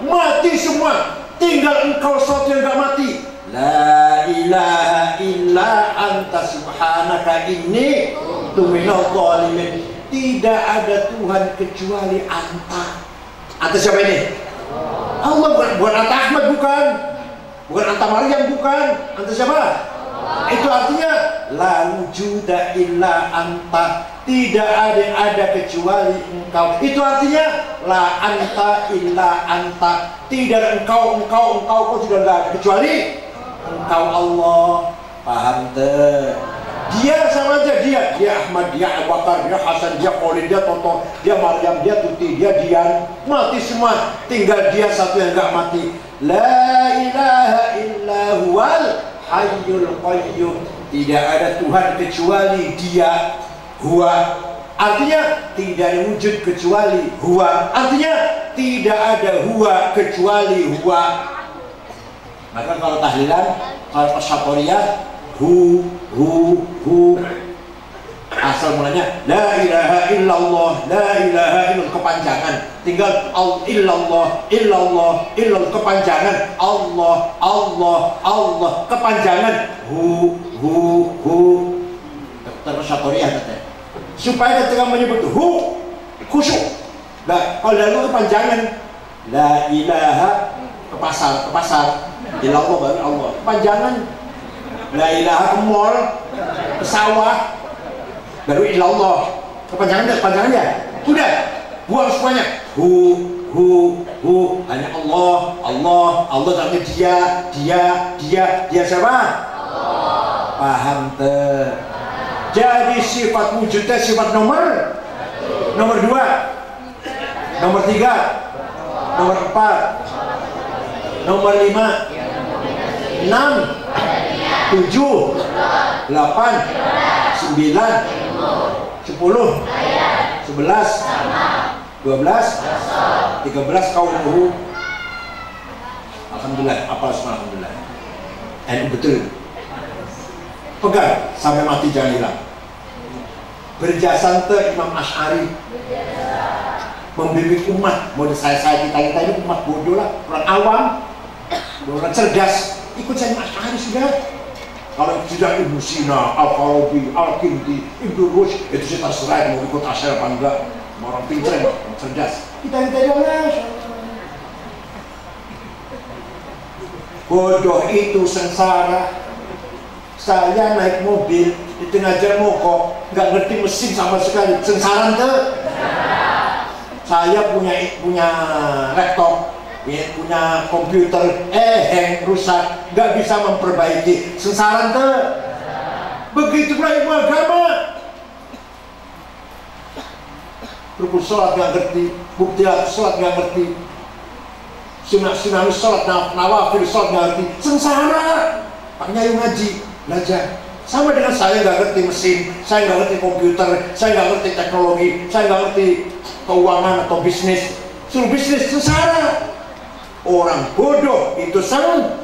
Mati semua. Tinggal engkau satu yang gak mati. La ilaha illa anta subhanaka inni tuminal zalimin. Tidak ada Tuhan kecuali anta. Anta siapa ini? Allah. Bukan anta Ahmad, bukan. Bukan anta Maryam, bukan. Anta siapa? Itu artinya la wujuda illa anta. Tidak ada yang ada kecuali engkau. Itu artinya la anta illa anta. Tidak ada engkau sudah tidak ada kecuali engkau Allah. Paham tuh? Dia sama aja, dia Ahmad, dia Abu Bakar, dia Hasan, dia Khalid, dia Toto, dia Maryam, dia Tuti, dia Dian. Mati semua. Tinggal dia satu yang gak mati. La ilaha illa huwal hayyul qayyum. Tidak ada Tuhan kecuali dia. Huwa. Artinya tidak ada wujud kecuali huwa. Artinya tidak ada huwa kecuali huwa. Maka kalau tahlilan, kalau Syatoriyah, hu. Asal mulanya la ilaha illallah, la ilaha illallah, kepanjangan. Tinggal illallah kepanjangan. Allah kepanjangan. Hu. Terus Syatoriyah katanya. Supaya ketika menyebut hu, khusyuk. Nah, kalau lalu kepanjangan la ilaha ke pasar. Illallah baru Allah. Kepanjangan la ilaha ke mall, ke sawah, baru illallah. Kepanjangan ya. Udah, buang semuanya. Hu. Hanya Allah tapi dia siapa? Allah. Paham tuh? Jadi sifat wujudnya sifat nomor 2, nomor 3, nomor 4, nomor 5, 6, 7, 8, 9, 10, 11, 12, 13 kaum. Alhamdulillah, apa semua alhamdulillah. Betul. Pegang sampai mati jangan hilang. Berjasa te Imam Asy'ari membimbing umat. Mau saya kita ini umat bodoh lah, orang awam, orang cerdas. Ikut saya Imam Asy'ari sudah. Kalau tidak Ibnu Sina, Al-Farabi, Al-Kindi, Ibnu Rushd, itu sih terserah mau ikut Asy'ari apa enggak. Orang pintar, orang cerdas. Kita orang bodoh itu sengsara. Saya naik mobil di tengah jalan mogok, nggak ngerti mesin sama sekali, sengsara tuh. Saya punya laptop, punya komputer, hang, rusak, nggak bisa memperbaiki, sengsara tuh. Begitu pula ilmu agama. rukun sholat nggak ngerti, bukti sholat nggak ngerti, sunah sholat, nawafil sholat nggak ngerti, sengsara. Pak Nyayu ngaji, belajar. Sama dengan saya nggak ngerti mesin, saya nggak ngerti komputer, saya nggak ngerti teknologi, saya nggak ngerti keuangan atau bisnis. Suruh bisnis, sengsara. Orang bodoh itu sengsara.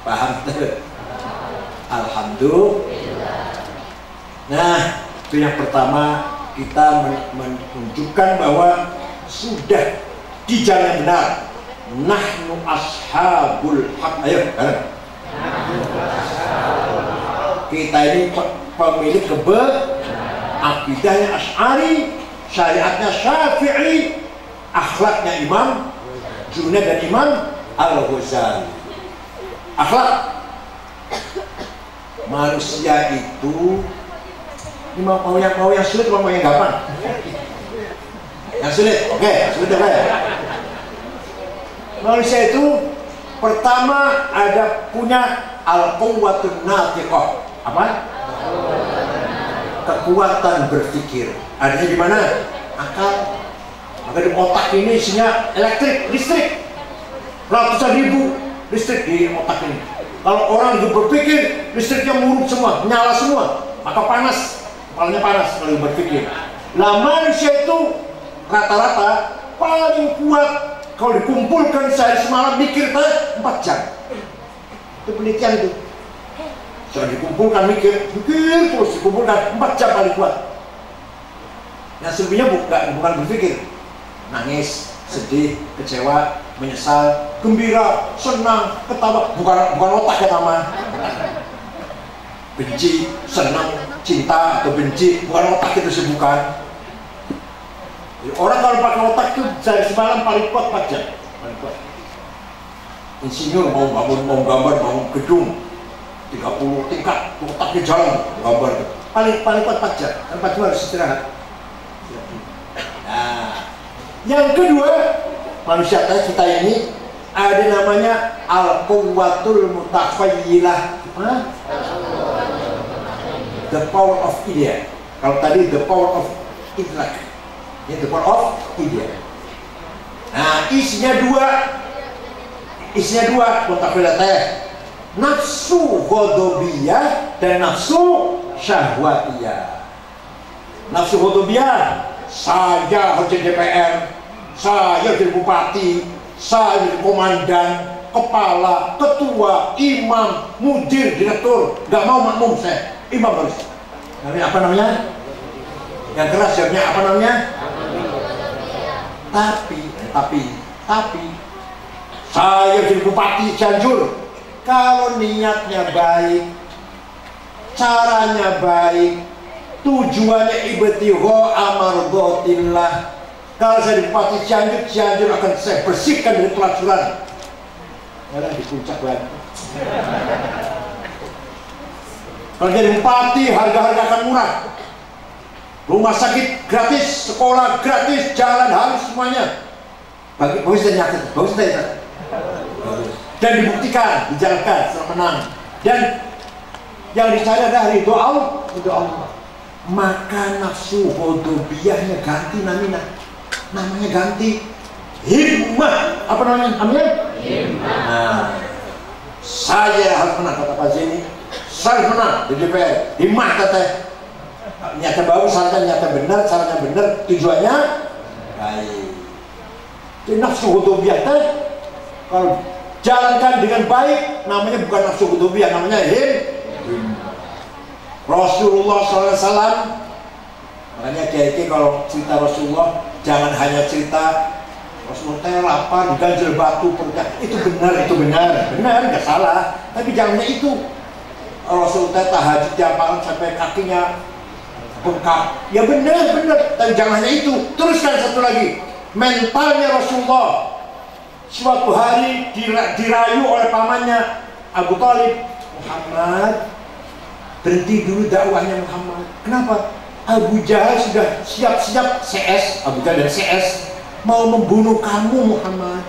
Paham? Alhamdulillah. Nah, itu yang pertama, kita menunjukkan bahwa sudah di jalan yang benar. Nahnu ashabul haq. Ayo, bareng. Kita ini pemilik akidahnya Asy'ari, syariatnya Syafi'i, akhlaknya Imam Junaid dan Imam Al-Ghazali. Akhlak manusia itu ini mau yang sulit, mau yang gampang? Yang sulit, oke, yang sulit apa ya? Manusia itu pertama ada punya al-quwwatun natiqah. Apa? Kekuatan berpikir. Adanya di mana? Akal. Maka di otak ini isinya listrik. Ratusan ribu listrik di otak ini. Kalau orang itu berpikir, listriknya muruk semua, nyala semua, maka panas, kepalanya panas kalau berpikir. Nah, manusia itu rata-rata paling kuat kalau dikumpulkan sehari semalam mikir 4 jam. Itu penelitian itu. Sudah dikumpulkan mikir terus dikumpulkan 4 jam paling kuat. Yang selebihnya bukan berpikir, nangis, sedih, kecewa, menyesal, gembira, senang, ketawa, bukan otak ya nama. Benci, senang, cinta atau benci, bukan otak itu sih, bukan. Jadi orang kalau pakai otak itu dari semalam paling kuat 4 jam, paling kuat. Insinyur mau bangun, mau gambar, bangun gedung 30 tingkat, otaknya jalan gambar, paling kuat 4 jam. Dan 4 jam harus istirahat. Nah, yang kedua, manusia kita ini ada namanya al-quwwatul mutakhayyilah. The power of idea. Kalau tadi the power of intellect, ini the power of idea. Nah, isinya dua mutakhayyilah teh. Nafsu ghadabiyah dan nafsu syahwatiyah. Nafsu ghadabiyah, saya harus jadi DPR, saya jadi bupati, saya jadi komandan, kepala, ketua, imam, mudir, direktur. Gak mau makmum saya, imam harus. Apa namanya? Yang keras jawabnya apa namanya? Tapi saya jadi bupati Cianjur. Kalau niatnya baik, caranya baik, tujuannya ibtigha amardhatillah. Kalau saya di Bupati Cianjur akan saya bersihkan dari pelacuran. Ada di puncak lagi. Kalau jadi bupati, harga-harga akan murah. Rumah sakit gratis, sekolah gratis, jalan halus semuanya. Bagus dan nyatet, bagus dan dan dibuktikan, dijalankan, setelah menang. Dan yang dicari adalah ridho Allah. Maka nafsu ghadabiyahnya ganti namanya ganti himmah. Apa namanya? Himmah. Nah, saya harus menang, kata Pak Zeni. Saya menang di DPR. Himmah kata. Nyata bagus, nyata benar, caranya benar, tujuannya baik. Jadi nafsu ghadabiyah teh kalau jalankan dengan baik, namanya bukan nafsu ghadabiyah, namanya himmah. Rasulullah SAW, makanya kiai kalau cerita Rasulullah jangan hanya cerita Rasulullah lapar, diganjel batu, perutnya. Itu benar, nggak salah. Tapi jangannya itu. Rasulullah tahajud tiap malam sampai kakinya bengkak. Ya benar, tapi jangan hanya itu. Teruskan satu lagi, mentalnya Rasulullah. Suatu hari dirayu oleh pamannya Abu Thalib, Muhammad, berhenti dulu dakwahnya Muhammad. Kenapa? Abu Jahal sudah siap-siap CS, Abu Jahal dan CS mau membunuh kamu Muhammad.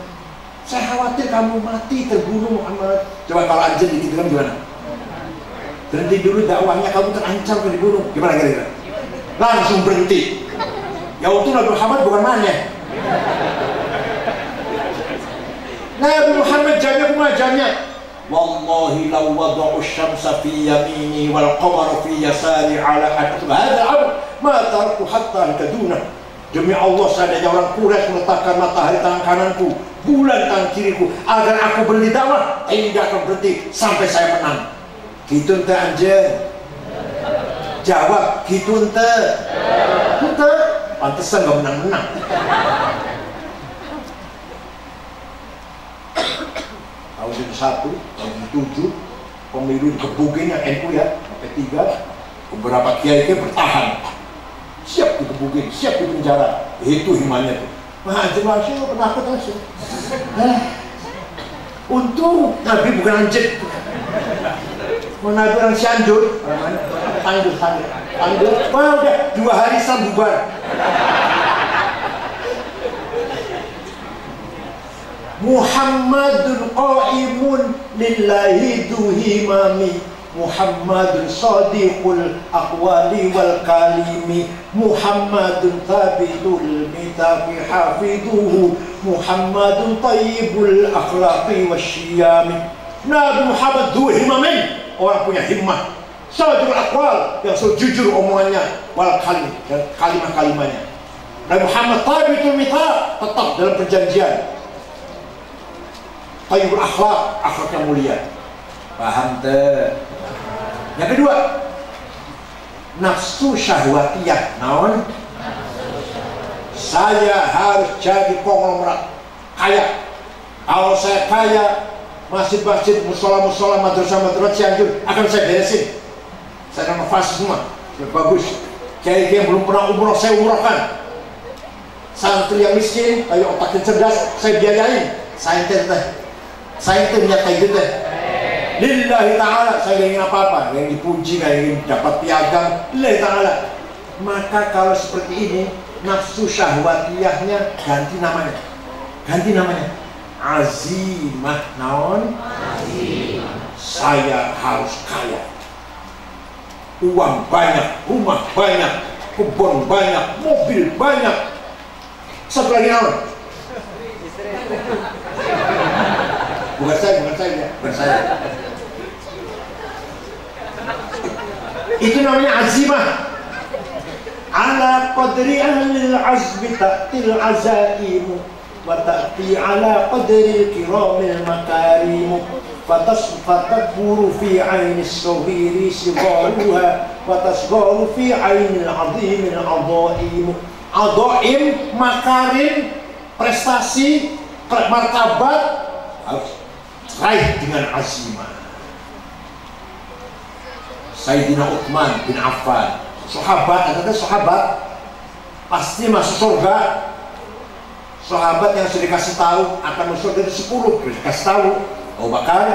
Saya khawatir kamu mati terbunuh Muhammad. Coba kalau aja gitu kan gimana? Berhenti dulu dakwahnya, kamu terancam dibunuh. Gimana kira-kira? langsung berhenti. Ya untuk Nabi Muhammad bukan mana. Nabi Muhammad jamnya. Wallahi law wada'u syamsa fi yamini wal qamara fi yasari ala hadith hadha al-amr ma taraktu hatta kaduna. Demi Allah, seandainya orang Quraisy meletakkan matahari tangan kananku, bulan tangan kiriku, agar aku berhenti dakwah, tidak akan berhenti sampai saya menang. Gitu ente anjir. Jawab, gitu ente. Ente, pantesan gak menang-menang. Tahun 1, tahun 7, pemilu dikebukin yang NU ya, sampai 3, beberapa kiai bertahan. Siap dikebukin, siap dipenjara. Itu himanya tuh. Mahathir Masya penakut langsung. Untung Nabi bukan anjing. Nabi orang Cianjur. Tandur. Wah udah 2 hari Islam bubar. Muhammadun qa'imun lillahi duhimami. Muhammadun sadiqul aqwali wal kalimi. Muhammadun thabitul mithaqi hafidhuhu. Muhammadun tayyibul akhlaqi wasyiyami. Nabi Muhammad dhu himamin, orang punya himmah. Sadiqul aqwal, yang jujur omongannya, wal kalim, dan kalimat-kalimatnya. Nabi Muhammad thabitul mithaq, tetap dalam perjanjian. Tayyibul akhlaq, akhlak yang mulia. Paham tuh? Yang kedua, nafsu syahwatiyah. Naon? Saya harus jadi konglomerat kaya. Kalau saya kaya, masjid-masjid, musola-musola, madrasah-madrasah Cianjur akan saya beresin. Saya akan nafas semua. Bagus. Kiai yang belum pernah umroh, saya umrohkan. Santri yang miskin, ayo otaknya cerdas, saya biayain. Saya minyak kayak gitu. Lillahi ta'ala, saya ingin apa-apa, yang dipuji, yang ingin dapat piagam, lillahi ta'ala. Maka kalau seperti ini, nafsu syahwatiyahnya ganti namanya. Azimah. Naon? Azimah. Saya harus kaya. Uang banyak, rumah banyak, kebun banyak, mobil banyak. Satu lagi naon? Bukan saya. Itu namanya azimah. Ala qadri ahlil azmi ta'til azaimu, wa ta'ti ala qadri kiramil makarimu. Fatasburu fi ainis sohiri sigaruha, wa tasgaru fi ainil azimil adaimu. Adaim, makarim, prestasi, martabat harus raih dengan azimah. Sayyidina Uthman bin Affan, sahabat, pasti masuk surga. Sahabat yang sudah dikasih tahu akan masuk surga itu 10, dikasih tahu. Abu Bakar,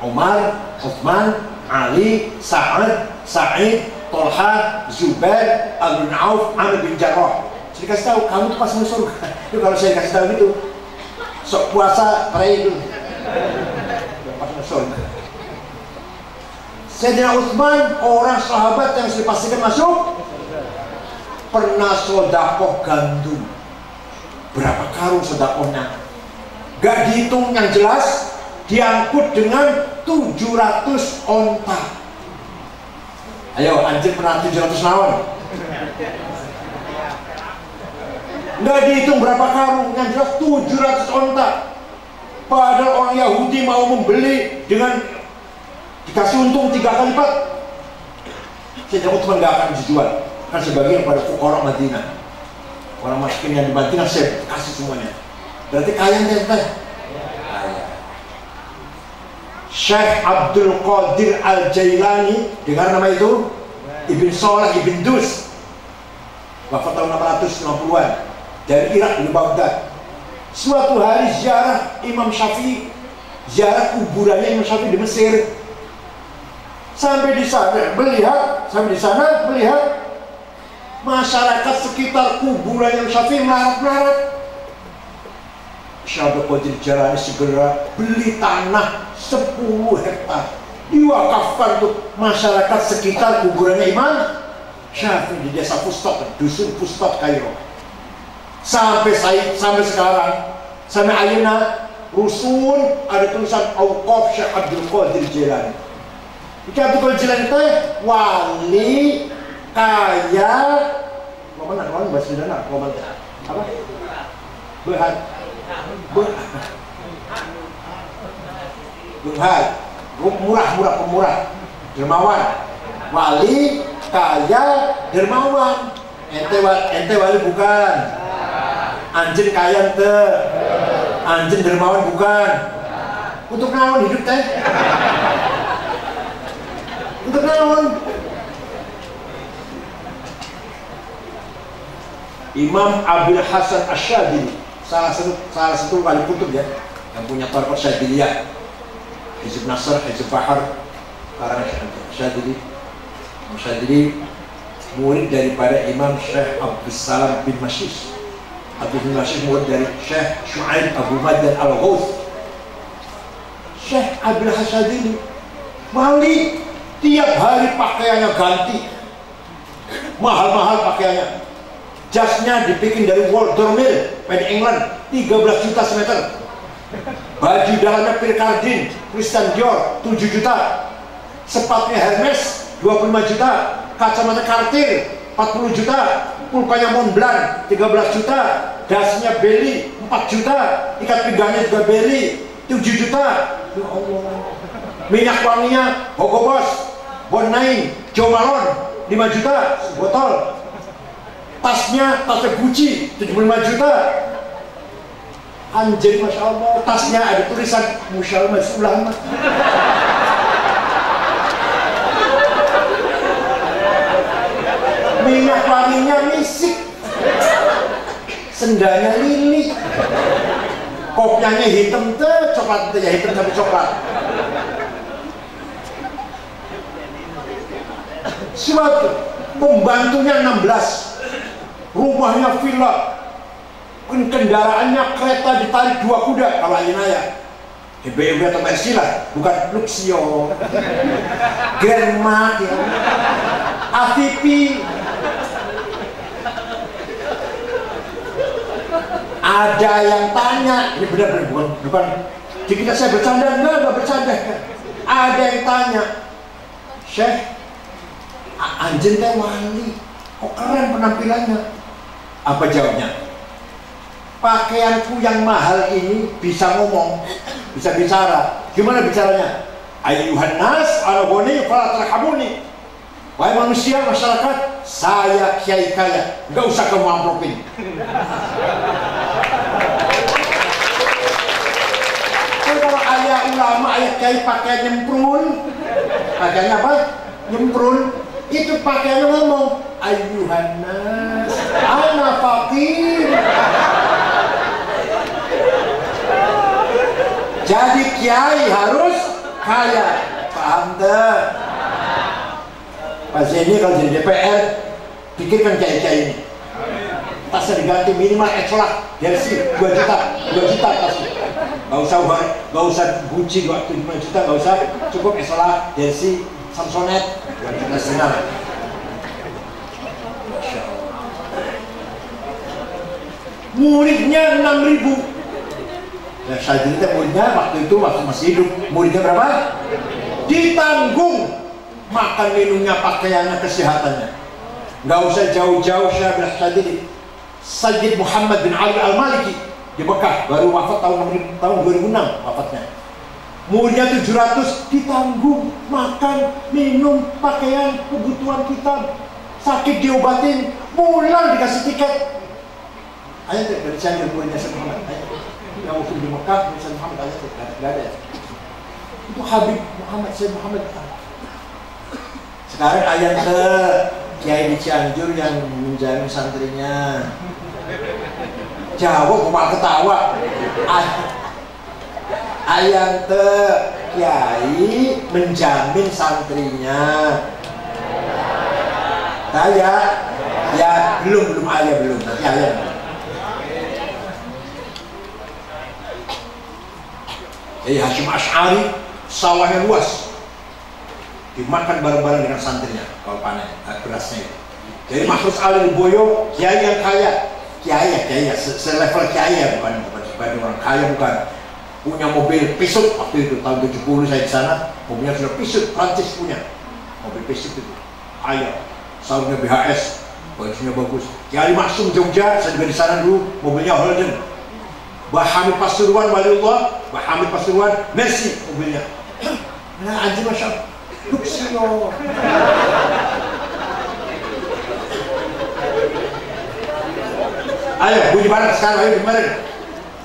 Umar, Uthman, Ali, Sa'ad, Sa'id, Tolha, Zubair, Al bin Auf, Amr bin Jarrah. Sudah dikasih tahu, kamu tuh pas masuk surga. Itu kalau saya kasih tahu gitu, sok puasa, pray itu pas masuk surga. Sayyidina Uthman, orang sahabat yang sudah dipastikan masuk, pernah sodakoh gandum. Berapa karung sodakohnya? Gak dihitung, yang jelas diangkut dengan 700 onta. Ayo, anjir pernah 700 nawan? Gak dihitung berapa karung, yang jelas 700 onta. Padahal orang Yahudi mau membeli dengan dikasih untung 3 kali lipat. Sayyidina Uthman gak akan dijual, kan sebagian pada fuqara Madinah, orang miskin yang di Madinah saya kasih semuanya. Berarti kaya teh. Syekh Abdul Qadir Al-Jailani, dengar nama itu? Ibn Saleh Ibn Dus, wafat tahun 660-an, dari Irak, dari Baghdad. Suatu hari ziarah Imam Syafi'i, ziarah kuburannya Imam Syafi'i di Mesir. Sampai di sana melihat masyarakat sekitar kuburan Imam Syafi'i melarat-melarat. Syekh Abdul Qadir Jailani segera beli tanah 10 hektar, diwakafkan untuk masyarakat sekitar kuburannya Imam Syafi'i di desa Fustot, dusun Fustot Kairo. Sampai sekarang, sampai ayeuna rusun ada tulisan Auqaf Syekh Abdul Qadir Jilani. Syekh Abdul Qadir Jilani itu wali kaya. Mana kawan bahasa Sunda apa? Berhad. Murah pemurah, dermawan, wali kaya dermawan. Ente wali bukan, anjing kaya ente, anjing dermawan bukan. Untuk naon hidup teh? Untuk naon? Imam Abil Hasan Asyadili, salah satu wali kutub ya, yang punya Tariqat Syadiliyah, Hizb Nasr, Hizb Bahar, karangan Syadili. Imam Syadili murid daripada Imam Syekh Abdus Salam bin Mashish. Abdul bin Mashish murid dari Syekh Syu'aib Abu Maddan Al-Ghawth. Syekh Abil Hasyadili wali, tiap hari pakaiannya ganti, mahal-mahal pakaiannya. Jasnya dibikin dari Walter Mill, made in England, 13 juta semeter. Baju dalamnya Pierre Cardin, Christian Dior, 7 juta. Sepatunya Hermes, 25 juta. Kacamata Cartier, 40 juta. Pulpanya Montblanc, 13 juta. Dasnya Belly, 4 juta. Ikat pinggangnya juga Belly, 7 juta. Ya Allah. Minyak wanginya Hugo Boss, Bon Nain, Jo Malone, 5 juta botol. Tasnya Gucci, 75 juta. Anjing, Masya Allah. Tasnya ada tulisan Musyalmah Ulama. Minyak wanginya Misik, sendalnya Lili, kopiahnya hitam tuh, coklat tuh ya, hitam tapi coklat. Suatu pembantunya 16, rumahnya villa, kendaraannya kereta ditarik 2 kuda kalau Ayunaya. BMW atau Mercy lah, bukan Luxio, Grandmark, ya. AVP. Ada yang tanya, ini benar-benar bukan. Dikira saya bercanda, enggak bercanda. Ada yang tanya, Syekh, anjing teh wali, kok keren penampilannya? Apa jawabnya? Pakaianku yang mahal ini bisa ngomong, bisa bicara. Gimana bicaranya? Ayyuhan nas, ana ghani fala tarhamuni. Wahai manusia, masyarakat, saya kiai kaya, enggak usah kamu amplopin. Kalau ayah ulama, ayah kiai pakai nyemprun, pakaiannya apa? Nyemprun. Itu pakaiannya ngomong, ayyuhan nas, ana faqir. Jadi kiai harus kaya, paham tuh? Pak Zeni kalau jadi DPR, pikirkan kiai-kiai ini. Tasnya diganti minimal eksolak, jersey 2 juta tasnya. Gak usah Gucci 5 juta, gak usah, cukup eksolak, jersey, Samsonite, 2 juta setengah. Muridnya 6.000. Ya saya cerita muridnya waktu itu waktu masih hidup, muridnya berapa? Ditanggung makan minumnya, pakaiannya, kesehatannya. Nggak usah jauh-jauh. Sayyid Muhammad bin Ali Al-Maliki di Mekah baru wafat tahun 2006 wafatnya. Muridnya 700 ditanggung makan, minum, pakaian, kebutuhan kita. Sakit diobatin, pulang dikasih tiket. Ayo dari Sayyid muridnya Sayyid Muhammad. Yang waktu di Mekah, Sayyid Muhammad aja tidak ada. Itu Habib Muhammad, Sayyid Muhammad. Sekarang ayat ke Kiai di Cianjur yang menjamin santrinya. Jawab malah ketawa. Ayat ke Kiai menjamin santrinya. Saya ya belum ayat belum. Nanti ayat. Hasyim Asy'ari sawahnya luas, dimakan bareng-bareng dengan santrinya kalau panen berasnya itu. Jadi Mahfuz Ali Boyo, kiai yang kaya, kiai ya, selevel kiai ya, bukan orang kaya, bukan. Punya mobil Peugeot waktu itu tahun 70 saya di sana, mobilnya sudah Peugeot, Prancis punya mobil Peugeot itu, kaya, soundnya BHS, bajunya bagus. Kiai Maksum Jogja, saya juga di sana dulu, mobilnya Holden. Mbah Hamid Pasuruan Waliullah, Mbah Hamid Pasuruan, Mercy mobilnya. Nah anjing Masya Allah, Luxio. Ayo bunyi bareng sekarang, ayo bunyi bareng.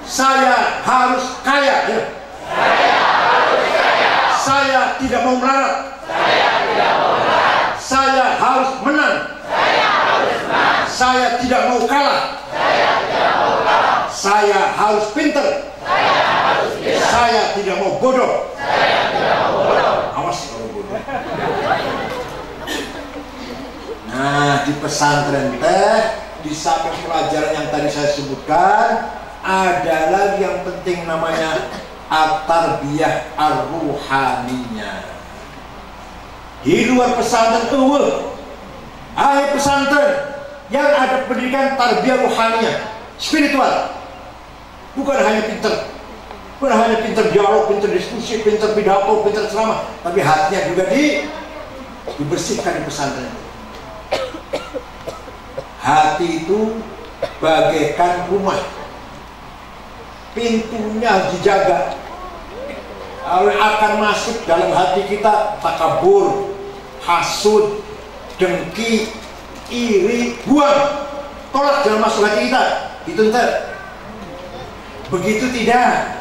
Saya harus kaya. Ayo. Saya harus kaya. Saya tidak mau melarat. Saya tidak mau melarat. Saya harus menang. Saya harus menang. Saya tidak mau kalah. Saya tidak mau kalah. Saya harus pinter. Saya harus pinter. Saya tidak mau bodoh. Saya tidak mau bodoh. Awas kalau bodoh. Nah, di pesantren teh, di samping pelajaran yang tadi saya sebutkan, ada lagi yang penting namanya at-tarbiyah ar-ruhaniyah. Di luar pesantren pesantren yang ada pendidikan tarbiyah ruhaniyah, spiritual. Bukan hanya pinter dialog, pinter diskusi, pinter pidato, pinter ceramah, tapi hatinya juga dibersihkan di pesantren. Hati itu bagaikan rumah, pintunya harus dijaga. Kalau akan masuk dalam hati kita takabur, hasud, dengki, iri, buang, tolak, jangan masuk hati kita. Gitu ntar. Begitu tidak?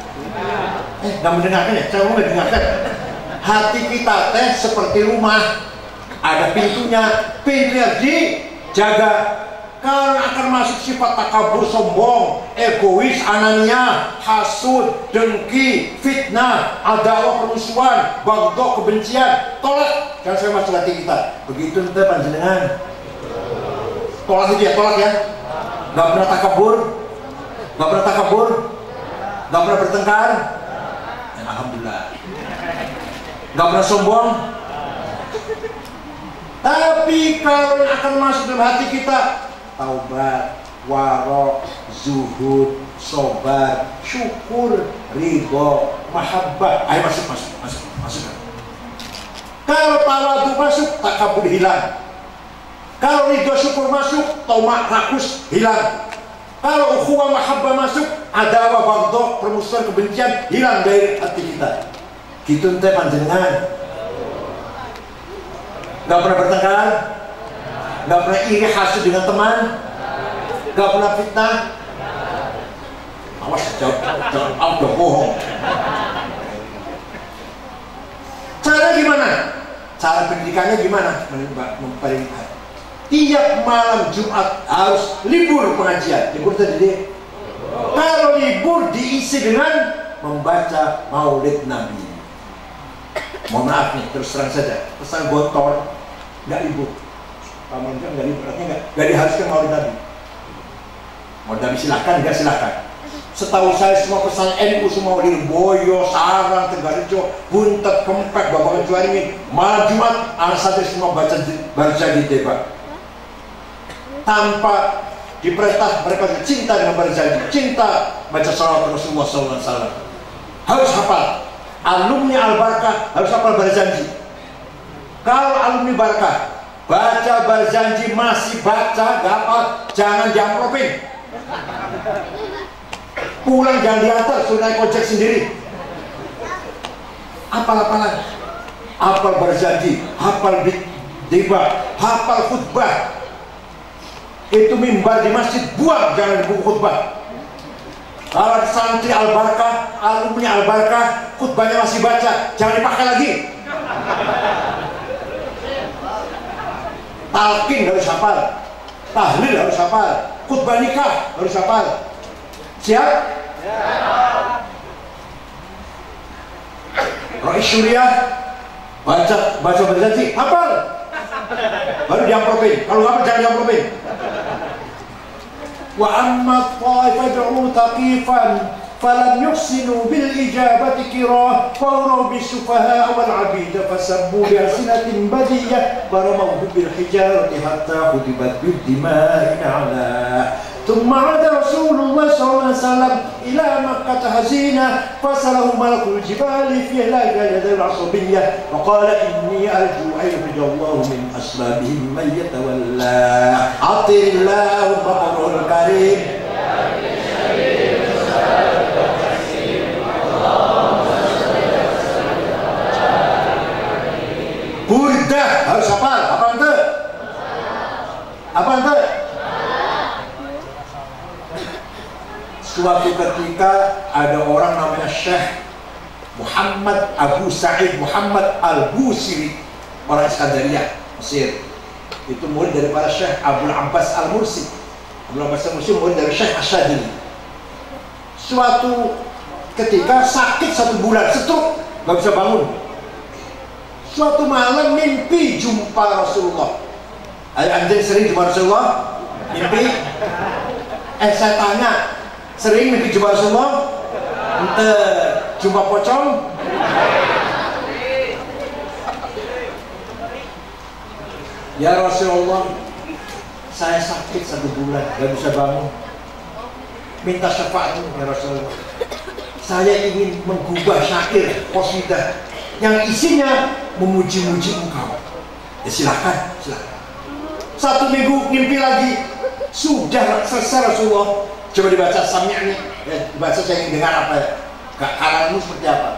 Nggak mendengarkan ya? Saya mau nggak dengarkan. Hati kita teh seperti rumah, ada pintunya harus dijaga. Kalau akan masuk sifat takabur, sombong, egois, anania, hasud, dengki, fitnah, adawah, permusuhan, bagdo, kebencian, tolak, jangan sampai masuk hati kita. Begitu nanti panjenengan. Tolak aja, tolak ya. Gak pernah takabur, gak pernah bertengkar. Ya, alhamdulillah. Gak pernah sombong. Tapi kalau akan masuk dalam hati kita, taubat, warok, zuhud, sobar, syukur, ridho, mahabbah. Ayo masuk. Kalau tawadu masuk, takabur hilang. Kalau ridho syukur masuk, tamak rakus hilang. Kalau ukhuwah mahabbah masuk, adawah, baghdha, permusuhan, kebencian hilang dari hati kita. Gitu ente panjenengan. Gak pernah bertengkar, gak pernah iri hasud dengan teman, gak pernah fitnah. Awas, jangan bohong. Cara gimana? Cara pendidikannya gimana? Memperingkat. Tiap malam Jumat harus libur pengajian. Libur tadi. Kalau libur diisi dengan membaca Maulid Nabi. Mohon maaf nih, terus terang saja, pesan Gontor nggak libur. Paman kan nggak libur, artinya nggak diharuskan Maulid Nabi. Maulid Nabi silahkan, nggak silahkan. Setahu saya semua pesan NU semua di Boyo, Sarang, Tegalrejo, Buntet, Kempek, Babakan Cuaringin, malam Jumat anak santri semua baca di debat. Tanpa diperintah, mereka cinta dengan berjanji, cinta baca salawat Rasulullah SAW. Harus hafal. Alumni Al-Barakah harus hafal berjanji. Kalau alumni Barakah baca berjanji masih baca, gak hafal, jangan diamplopin. Pulang jangan diantar, suruh naik ojek sendiri. Hafal-hafalan, hafal berjanji, hafal debat, hafal khutbah. Itu mimbar di masjid, buang, jangan di buku khutbah. Kalau santri Al-Barakah, alumni Al-Barakah, khutbahnya masih baca, jangan dipakai lagi. Talqin harus hafal, tahlil harus hafal, khutbah nikah harus hafal. Siap? Rois Syuriah baca berjanji, hafal. Baru diamplopin. Kalau hafal jangan diamplopin. Wa amma taifatu taqifan فلم يحسنوا بالإجابة كراه فوروا بالسفهاء والعبيد فسبوا بألسنة بذية فرموه بالحجارة حتى خضبت بالدماء نعلا ثم عاد رسول الله صلى الله عليه وسلم إلى مكة حزينا فسأله ملك الجبال في ليلة العصبية وقال إني أرجو أن يخرج الله من أصلابهم من يتولى عطر الله بقره الكريم. Burdah harus hafal. Apa ente? Apa ente? Suatu ketika ada orang namanya Syekh Muhammad Abu Sa'id Muhammad Al-Busiri, orang Iskandariyah, Mesir. Itu murid daripada Syekh Abdul Abbas Al-Mursi. Abdul Abbas Al-Mursi murid dari Syekh Asyadili. Suatu ketika sakit 1 bulan, stroke, gak bisa bangun. Suatu malam mimpi jumpa Rasulullah. Anjing sering jumpa Rasulullah? Mimpi? Saya tanya, sering mimpi jumpa Rasulullah? Ente jumpa pocong? Ya Rasulullah, saya sakit 1 bulan, gak bisa bangun. Minta syafaatmu ya Rasulullah. Saya ingin menggubah syair qasidah yang isinya memuji-muji engkau. Ya silakan. 1 minggu mimpi lagi, sudah selesai Rasulullah. Coba dibaca sami'ni, ya, dibaca saya ingin dengar apa ya, karanganmu seperti apa.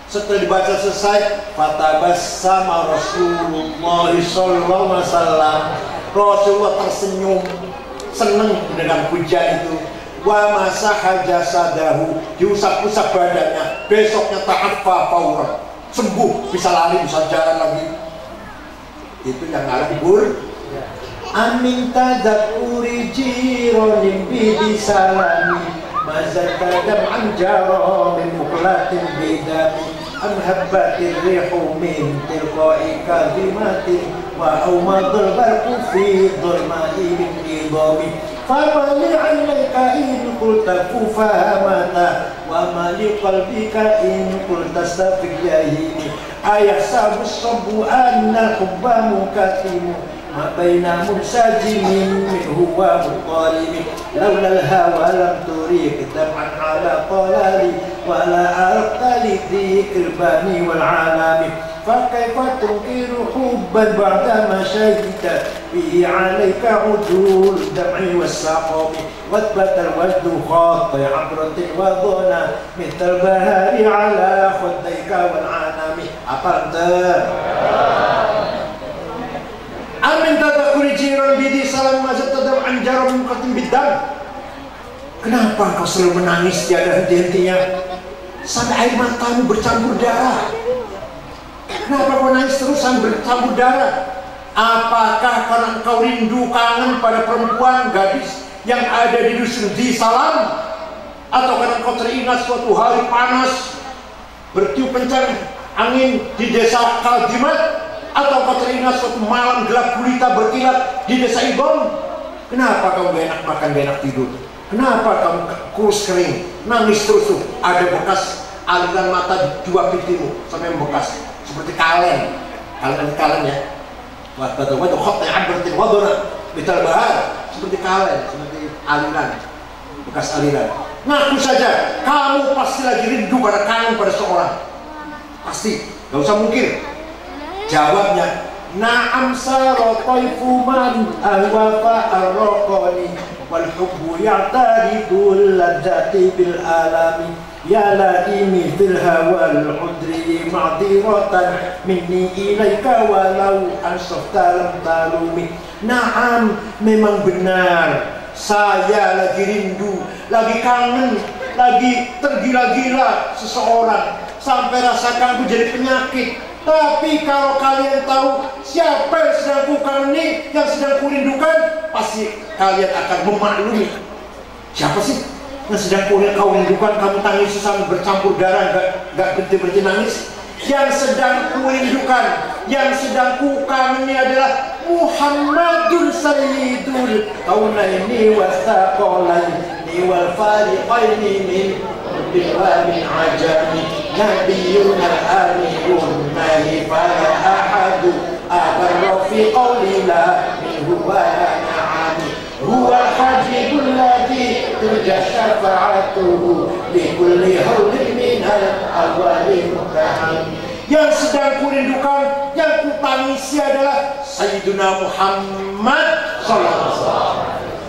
Setelah dibaca selesai, fatabassama Rasulullah sallallahu alaihi wasallam. Rasulullah tersenyum, senang dengan pujian itu. Wa masaha jasadahu, diusap-usap badannya. Besoknya ta'affa fauran, sembuh, bisa lari, bisa jalan lagi. Itu yang ngarang bur. Amin tadakuri jironim bidi salami mazal kadam anjaro min muklatin bidami amhabbatir rihu min tilqai kadhimatin wa awmadul barku fi dhulma'i min idami famali alaika in qulta kufahamata wa mali qalbika in qulta stafiq yahini ayah sabus sabu anna hubbamu katimu ma baina munsajimin min huwa muqalimin laula al-hawa lam turiq dam'an ala talali wa la arqali dhikr bani wal alami fa kaifa tunkiru hubban ba'da ma shahida bihi alayka udul dam'i was saqami wadbata al-wajdu khati abratin wa dhana mithal bahari ala khuddayka wal anami. Apa ente? Amin tadakuri jiran bidi salam mazat tadam anjaram mukatim bidam. Kenapa kau selalu menangis tiada henti-hentinya sampai air matamu bercampur darah? Kenapa kau nangis terus sampai bercampur darah? Apakah karena engkau rindu kangen pada perempuan gadis yang ada di dusun di Salam? Atau karena engkau teringat suatu hari panas bertiup kencang angin di desa Kaldimat? Atau kau teringat suatu malam gelap gulita berkilat di desa Ibon? Kenapa kamu gak enak makan, gak enak tidur? Kenapa kamu kurus kering, nangis terus tuh? Ada bekas aliran mata di 2 pipimu sampai membekas seperti kalen ya. Wah, betul-betul khotnya abratin wadona bital bahar, seperti kalen, seperti aliran, bekas aliran. Ngaku saja, kamu pasti lagi rindu pada kangen pada seorang. Pasti, gak usah mungkin. Jawabnya, na'am sarotaifu man ahwafa arraqani wal hubbu ya'taridul ladzati bil alami ya laimi fil hawal udri ma'diratan minni ilaika walau ansafta lam talumi. Na'am, memang benar, saya lagi rindu, lagi kangen, lagi tergila-gila seseorang sampai rasakan aku jadi penyakit. Tapi kalau kalian tahu siapa yang sedang ku kangeni, yang sedang ku rindukan, pasti kalian akan memaklumi. Siapa sih yang sedang kau rindukan? Kamu tangis sampai bercampur darah, gak berhenti nangis. Yang sedang ku rindukan, yang sedang ku kangeni adalah Muhammadun Sayyidul Kaunaini Wasaqalaini wal Fariqaini min بالوالي عجمي نبينا الآمي النهي فلا أحد أبر في قول لا منه ولا نعم هو الحبيب الذي ترجى شفاعته لكل هول من الأول متهم. Yang sedang kurindukan, yang kutangisi adalah Sayyiduna Muhammad sallallahu alaihi wasallam.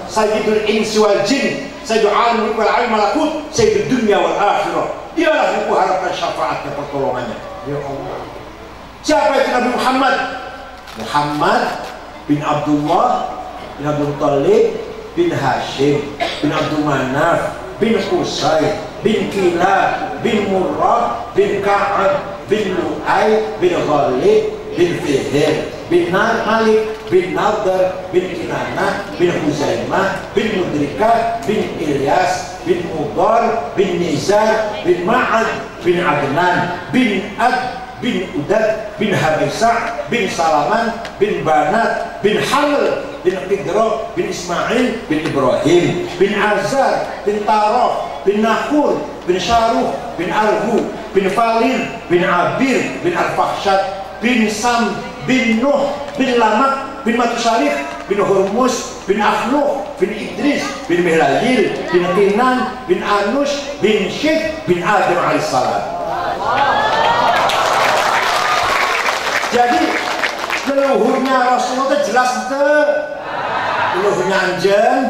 Sayyidul insi wal jin, Sayyidul alam wal alim malakut, Sayyidul dunya wal akhirah. Dialah yang kuharapkan syafaatnya, pertolongannya. Ya Allah. Siapa itu Nabi Muhammad? Muhammad bin Abdullah bin Abdul Thalib bin Hashim bin Abdul Manaf bin Qusay bin Kilab bin Murrah bin Ka'ab bin Lu'ay bin Ghalib bin Fihir bin Malik bin Nadar bin Kinanah bin Huzaimah bin Mudrikah bin Ilyas bin Mudar bin Nizar bin Ma'ad bin Adnan bin Ad bin Udad bin Habisah bin Salaman bin Banat bin Haml bin Qidra bin Ismail bin Ibrahim bin Azar bin Taraf bin Nakhur bin Syaruh bin Arhu bin Falil bin Abir bin Al-Fahsyad bin Sam bin Nuh bin Lamak bin Matusalih bin Hormuz bin Akhluq bin Idris bin Mihlayil bin Kinan bin Anush bin Syed bin Adam alaihissalam. Jadi leluhurnya Rasulullah itu jelas itu leluhurnya anjen.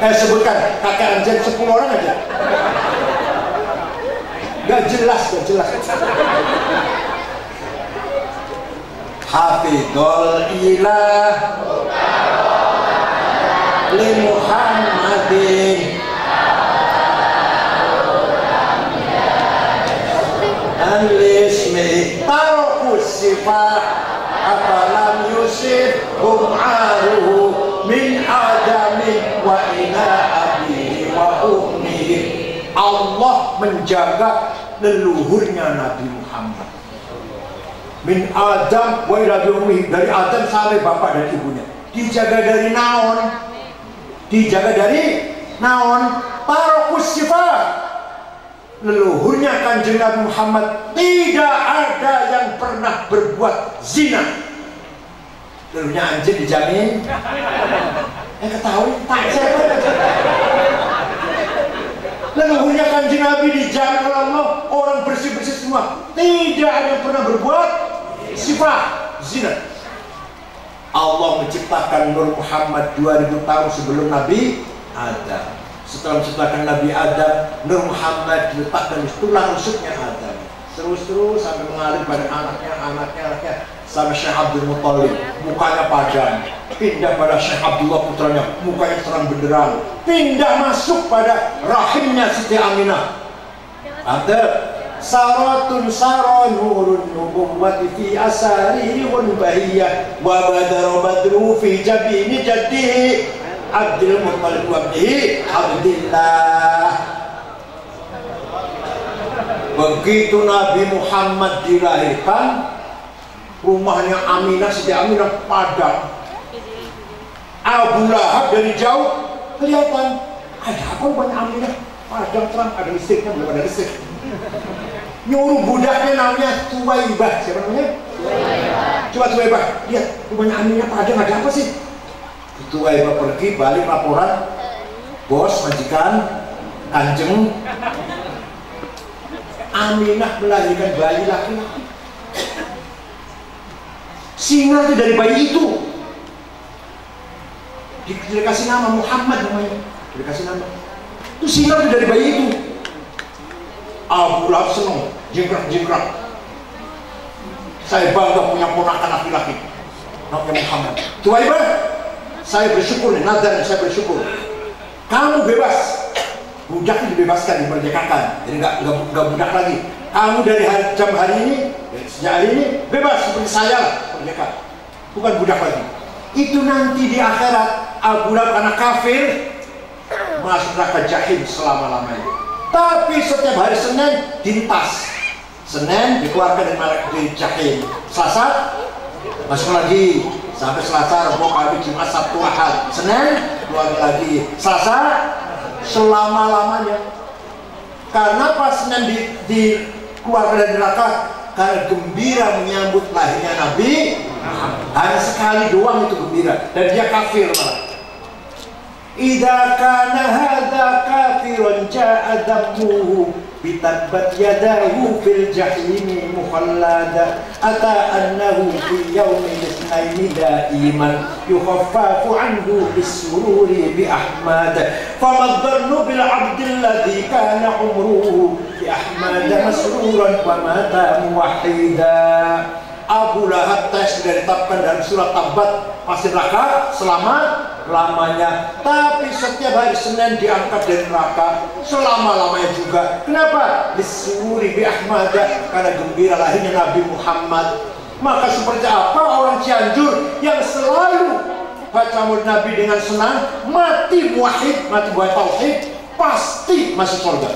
Sebutkan kakek anjen 10 orang aja. Gak jelas. Hafidhul ilah li Muhammadin Al-ismi tarokus sifat apalam yusif hum'aruhu min adamin wa ina abihi wa ummihi. Allah menjaga leluhurnya Nabi Muhammad min Adam wa ila ummihi, dari Adam sampai bapak dan ibunya. Dijaga dari naon? Dijaga dari naon? Tarokus sifat. Leluhurnya Kanjeng Nabi Muhammad tidak ada yang pernah berbuat zina. Leluhurnya anjing dijamin. Ketahui tak siapa. Leluhurnya Kanjeng Nabi dijamin oleh Allah, orang bersih-bersih semua. Tidak ada yang pernah berbuat sifat zina. Allah menciptakan Nur Muhammad 2000 tahun sebelum Nabi Adam. Setelah menciptakan Nabi Adam, Nur Muhammad diletakkan di tulang rusuknya Adam. Terus sampai mengalir pada anaknya sampai Syekh Abdul Muttalib, mukanya padam. Pindah pada Syekh Abdullah putranya, mukanya terang benderang. Pindah masuk pada rahimnya Siti Aminah. Ada saratun nurun nubuwwati fi asarihi wa bahiyah wa badara badru fi jabini jaddihi Abdul Muttalib wa ibnihi Abdillah. Begitu Nabi Muhammad dilahirkan, rumahnya Aminah, Siti Aminah padam. Abu Lahab dari jauh kelihatan, ada apa banyak Aminah? Padam terang, ada listriknya, belum ada listrik. Nyuruh budaknya namanya Tuwaibah. Siapa namanya? Tuwaibah. Coba Tuwaibah, lihat rumahnya Aminah padam, ada apa sih? Tuwaibah pergi, balik laporan, bos, majikan, kanjeng, Aminah melahirkan bayi laki-laki. Singa itu dari bayi itu dikasih nama Muhammad namanya, dikasih nama. Itu singa itu dari bayi itu. Abu Lahab senang, jingkrak. Saya bangga punya ponakan laki-laki, namanya Muhammad. Tuwaibah, saya bersyukur nih, nazar saya bersyukur. Kamu bebas, budak dibebaskan, dimerdekakan, jadi nggak budak lagi. Kamu dari jam hari ini, sejak hari ini bebas seperti saya, merdeka, bukan budak lagi. Itu nanti di akhirat Abu Lahab karena kafir masuk neraka jahim selama-lamanya. Tapi setiap hari Senin dintas, Senin dikeluarkan dari jahim, Selasa masuk lagi, Sampai Selasa, Rabu, Kamis, Jumat, Sabtu, Ahad, Senin keluar lagi, Selasa selama-lamanya. Karena pas Senin dikeluarkan dari neraka, karena gembira menyambut lahirnya Nabi, hanya sekali doang itu gembira, dan dia kafir malah. Idza kana hadza kafiran ja'a damuhu bitabbat yadahu fil jahimi mukhallada ata annahu fi yawmin itsnaini daiman yukhaffafu anhu bisururi bi ahmad famadhannu bil abdi alladhi kana umruhu bi ahmad masruran wa mata muwahhida. Abu Lahab tes sudah ditetapkan dalam surat Tabat pasti neraka selama-lamanya, tapi setiap hari Senin diangkat dari neraka selama-lamanya juga. Kenapa? Disuri bi Ahmad, karena gembira lahirnya Nabi Muhammad. Maka seperti apa orang Cianjur yang selalu baca maulid Nabi dengan senang, mati muwahhid, mati buat tauhid, pasti masuk surga.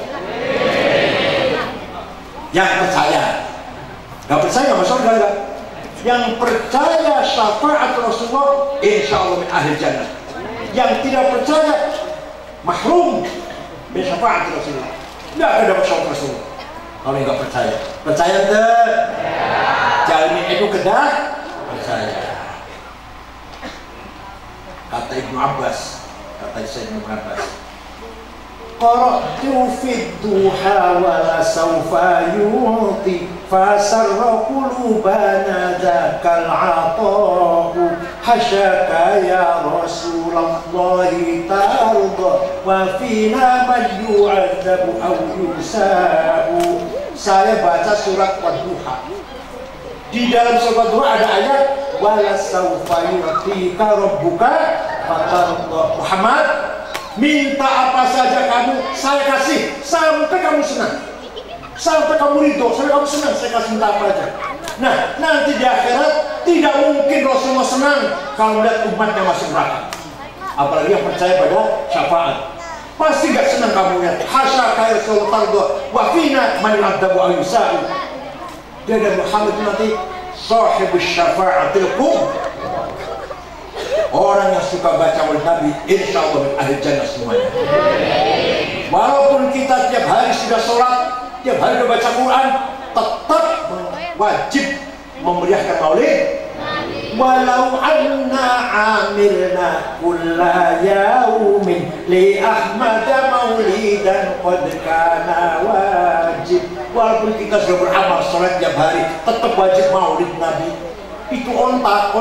Yang percaya. Gak percaya masuk surga enggak? Yang percaya syafaat Rasulullah insya Allah min ahli jannah. Yang tidak percaya mahrum min syafaat Rasulullah. Enggak ada syafaat Rasulullah. Kalau enggak percaya, percaya enggak? Jalmi itu kedah percaya. Kata Ibnu Abbas, kata Ibnu Abbas, qara'tu fid duha wa la sawfa yu'ti fasarra qulubana dzakal 'ata'u hasyaka ya Rasulullah tarda wa fina man yu'adzabu aw yusa'u. Saya baca surat Wadduha. Di dalam surat Wadduha ada ayat wala sawfa yu'tika rabbuka fatarda. Muhammad, minta apa saja kamu, saya kasih sampai kamu senang, sampai kamu ridho, sampai kamu senang, saya kasih minta apa aja. Nah, nanti di akhirat tidak mungkin Rasulullah senang kalau melihat umatnya masuk neraka. Apalagi yang percaya pada syafaat, pasti gak senang kamu lihat. Hasya kaya Rasulullah tardo wafina man yu'adzabu aw yusa'u. Dia dan Muhammad nanti sahibus syafa'atil qub. Orang yang suka baca maulid Nabi insya Allah min ahli jannah semuanya. Walaupun kita tiap hari sudah sholat, tiap hari sudah baca Quran, tetap wajib memeriahkan maulid. Walau anna amilna kulla yaumin li Ahmad maulidan qad kana wajib. Walaupun kita sudah beramal sholat tiap hari, tetap wajib maulid Nabi. Itu ontak.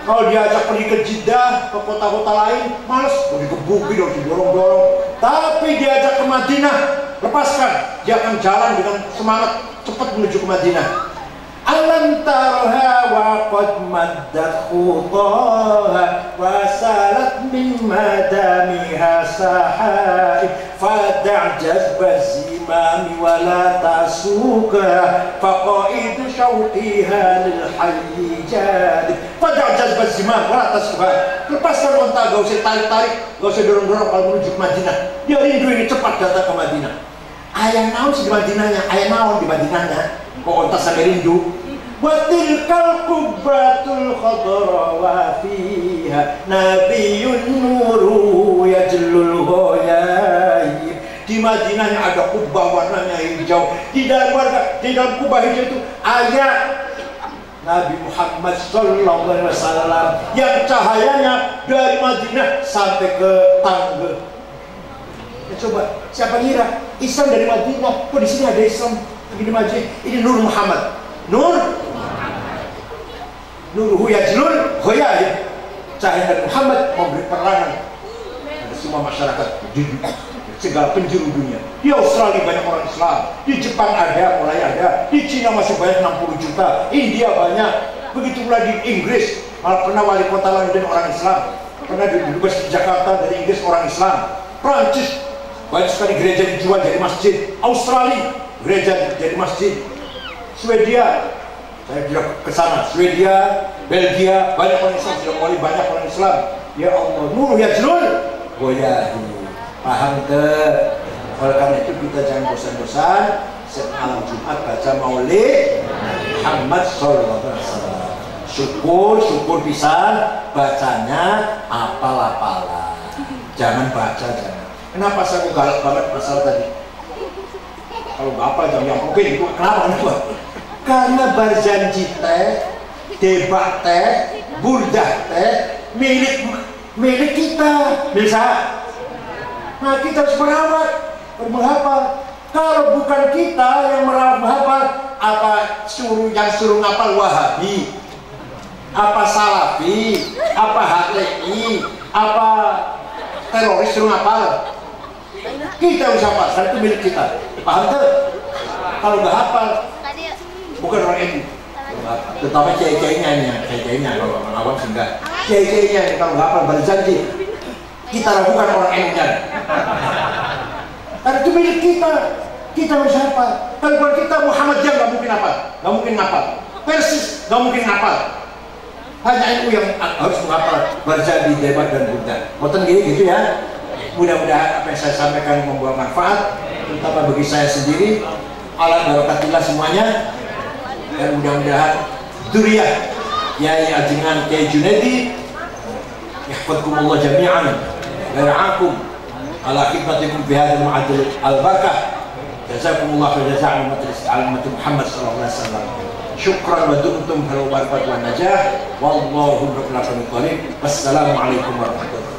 Kalau diajak pergi ke Jeddah, ke kota-kota lain, males, mau dikebukin, mau didorong-dorong. Tapi diajak ke Madinah, lepaskan, dia akan jalan dengan semangat cepat menuju ke Madinah. Alam tarha wa qad maddat khutaha wa salat min madamiha sahai fada' jazba zimami wa la tasuka faqaidu syauqiha lil hayyi jadid fada' jazba zimam wa la tasuka. Lepaskan onta, gak usah tarik-tarik, gak usah dorong-dorong kalau menuju ke Madinah. Dia rindu ini cepat datang ke Madinah. Ayah naon di Madinahnya, ayah naon di Madinahnya. Kok onta sampai rindu. Wa tilkal qubbatul khadra wa fiha nabiyyun nuru yajlul ghayaib. Di Madinahnya ada kubah warnanya hijau. Di dalam kubah hijau itu ayat Nabi Muhammad sallallahu alaihi wasallam yang cahayanya dari Madinah sampai ke Tangga. Coba siapa ngira Islam dari Madinah? Kok di sini ada Islam? Begini maju. Ini Nur Muhammad. Nuruhu yajlul ghayaib. Cahaya Nabi Muhammad memberi peranan pada semua masyarakat di segala penjuru dunia. Di Australia banyak orang Islam, di Jepang mulai ada, di Cina masih banyak 60 juta, India banyak. Begitu pula di Inggris, malah pernah wali kota London orang Islam, pernah di Jakarta dari Inggris orang Islam. Prancis banyak sekali gereja dijual jadi masjid. Australia gereja jadi masjid. Swedia, saya tidak ke sana. Swedia, Belgia, banyak orang Islam, sudah mulai banyak orang Islam. Ya Allah, nur yajlul ghayaib. Paham ke? Oleh karena itu kita jangan bosan-bosan setiap malam Jumat baca maulid Muhammad sallallahu alaihi wasallam. syukur pisan, bacanya apal-apalan. Jangan baca, jangan. Kenapa saya galak banget masalah tadi? Kalau nggak apa jangan mungkin itu kenapa? Karena berjanji teh, debat teh, burdah teh milik kita, bisa. Nah kita harus merawat, menghafal. Kalau bukan kita yang merawat menghafal, apa yang suruh ngapal Wahabi, apa Salafi, apa HTI, apa teroris suruh ngapal? Kita harus hafal, karena itu milik kita. Paham tuh? Kalau nggak hafal, bukan orang NU. Terutama kiai-kiainya, kalau orang awam sih enggak. Kiai-kiainya kalau nggak hafal berjanji, kita lakukan orang NU-nya. Karena itu milik kita harus hafal. Kalau bukan kita, Muhammadiyah nggak mungkin hafal, nggak mungkin ngapal. Persis nggak mungkin ngapal. Hanya NU yang harus menghafal berjanji, debat dan burdah. Boten gitu ya. Mudah-mudahan apa yang saya sampaikan membawa manfaat, terutama bagi saya sendiri. Ala barakatillah semuanya, dan mudah-mudahan dzurriyyah Yai Ajengan Kiai Junaidi yahfadkumullah jami'an wa yar'akum ala khidmatikum fi hadzal ma'adil al-barakah. Jazakumullah khairan jazaa' ummati Muhammad sallallahu alaihi wasallam. Syukran wa dumtum fil barakati wan najah. Wallahu a'lam. Wassalamu alaikum warahmatullahi wabarakatuh.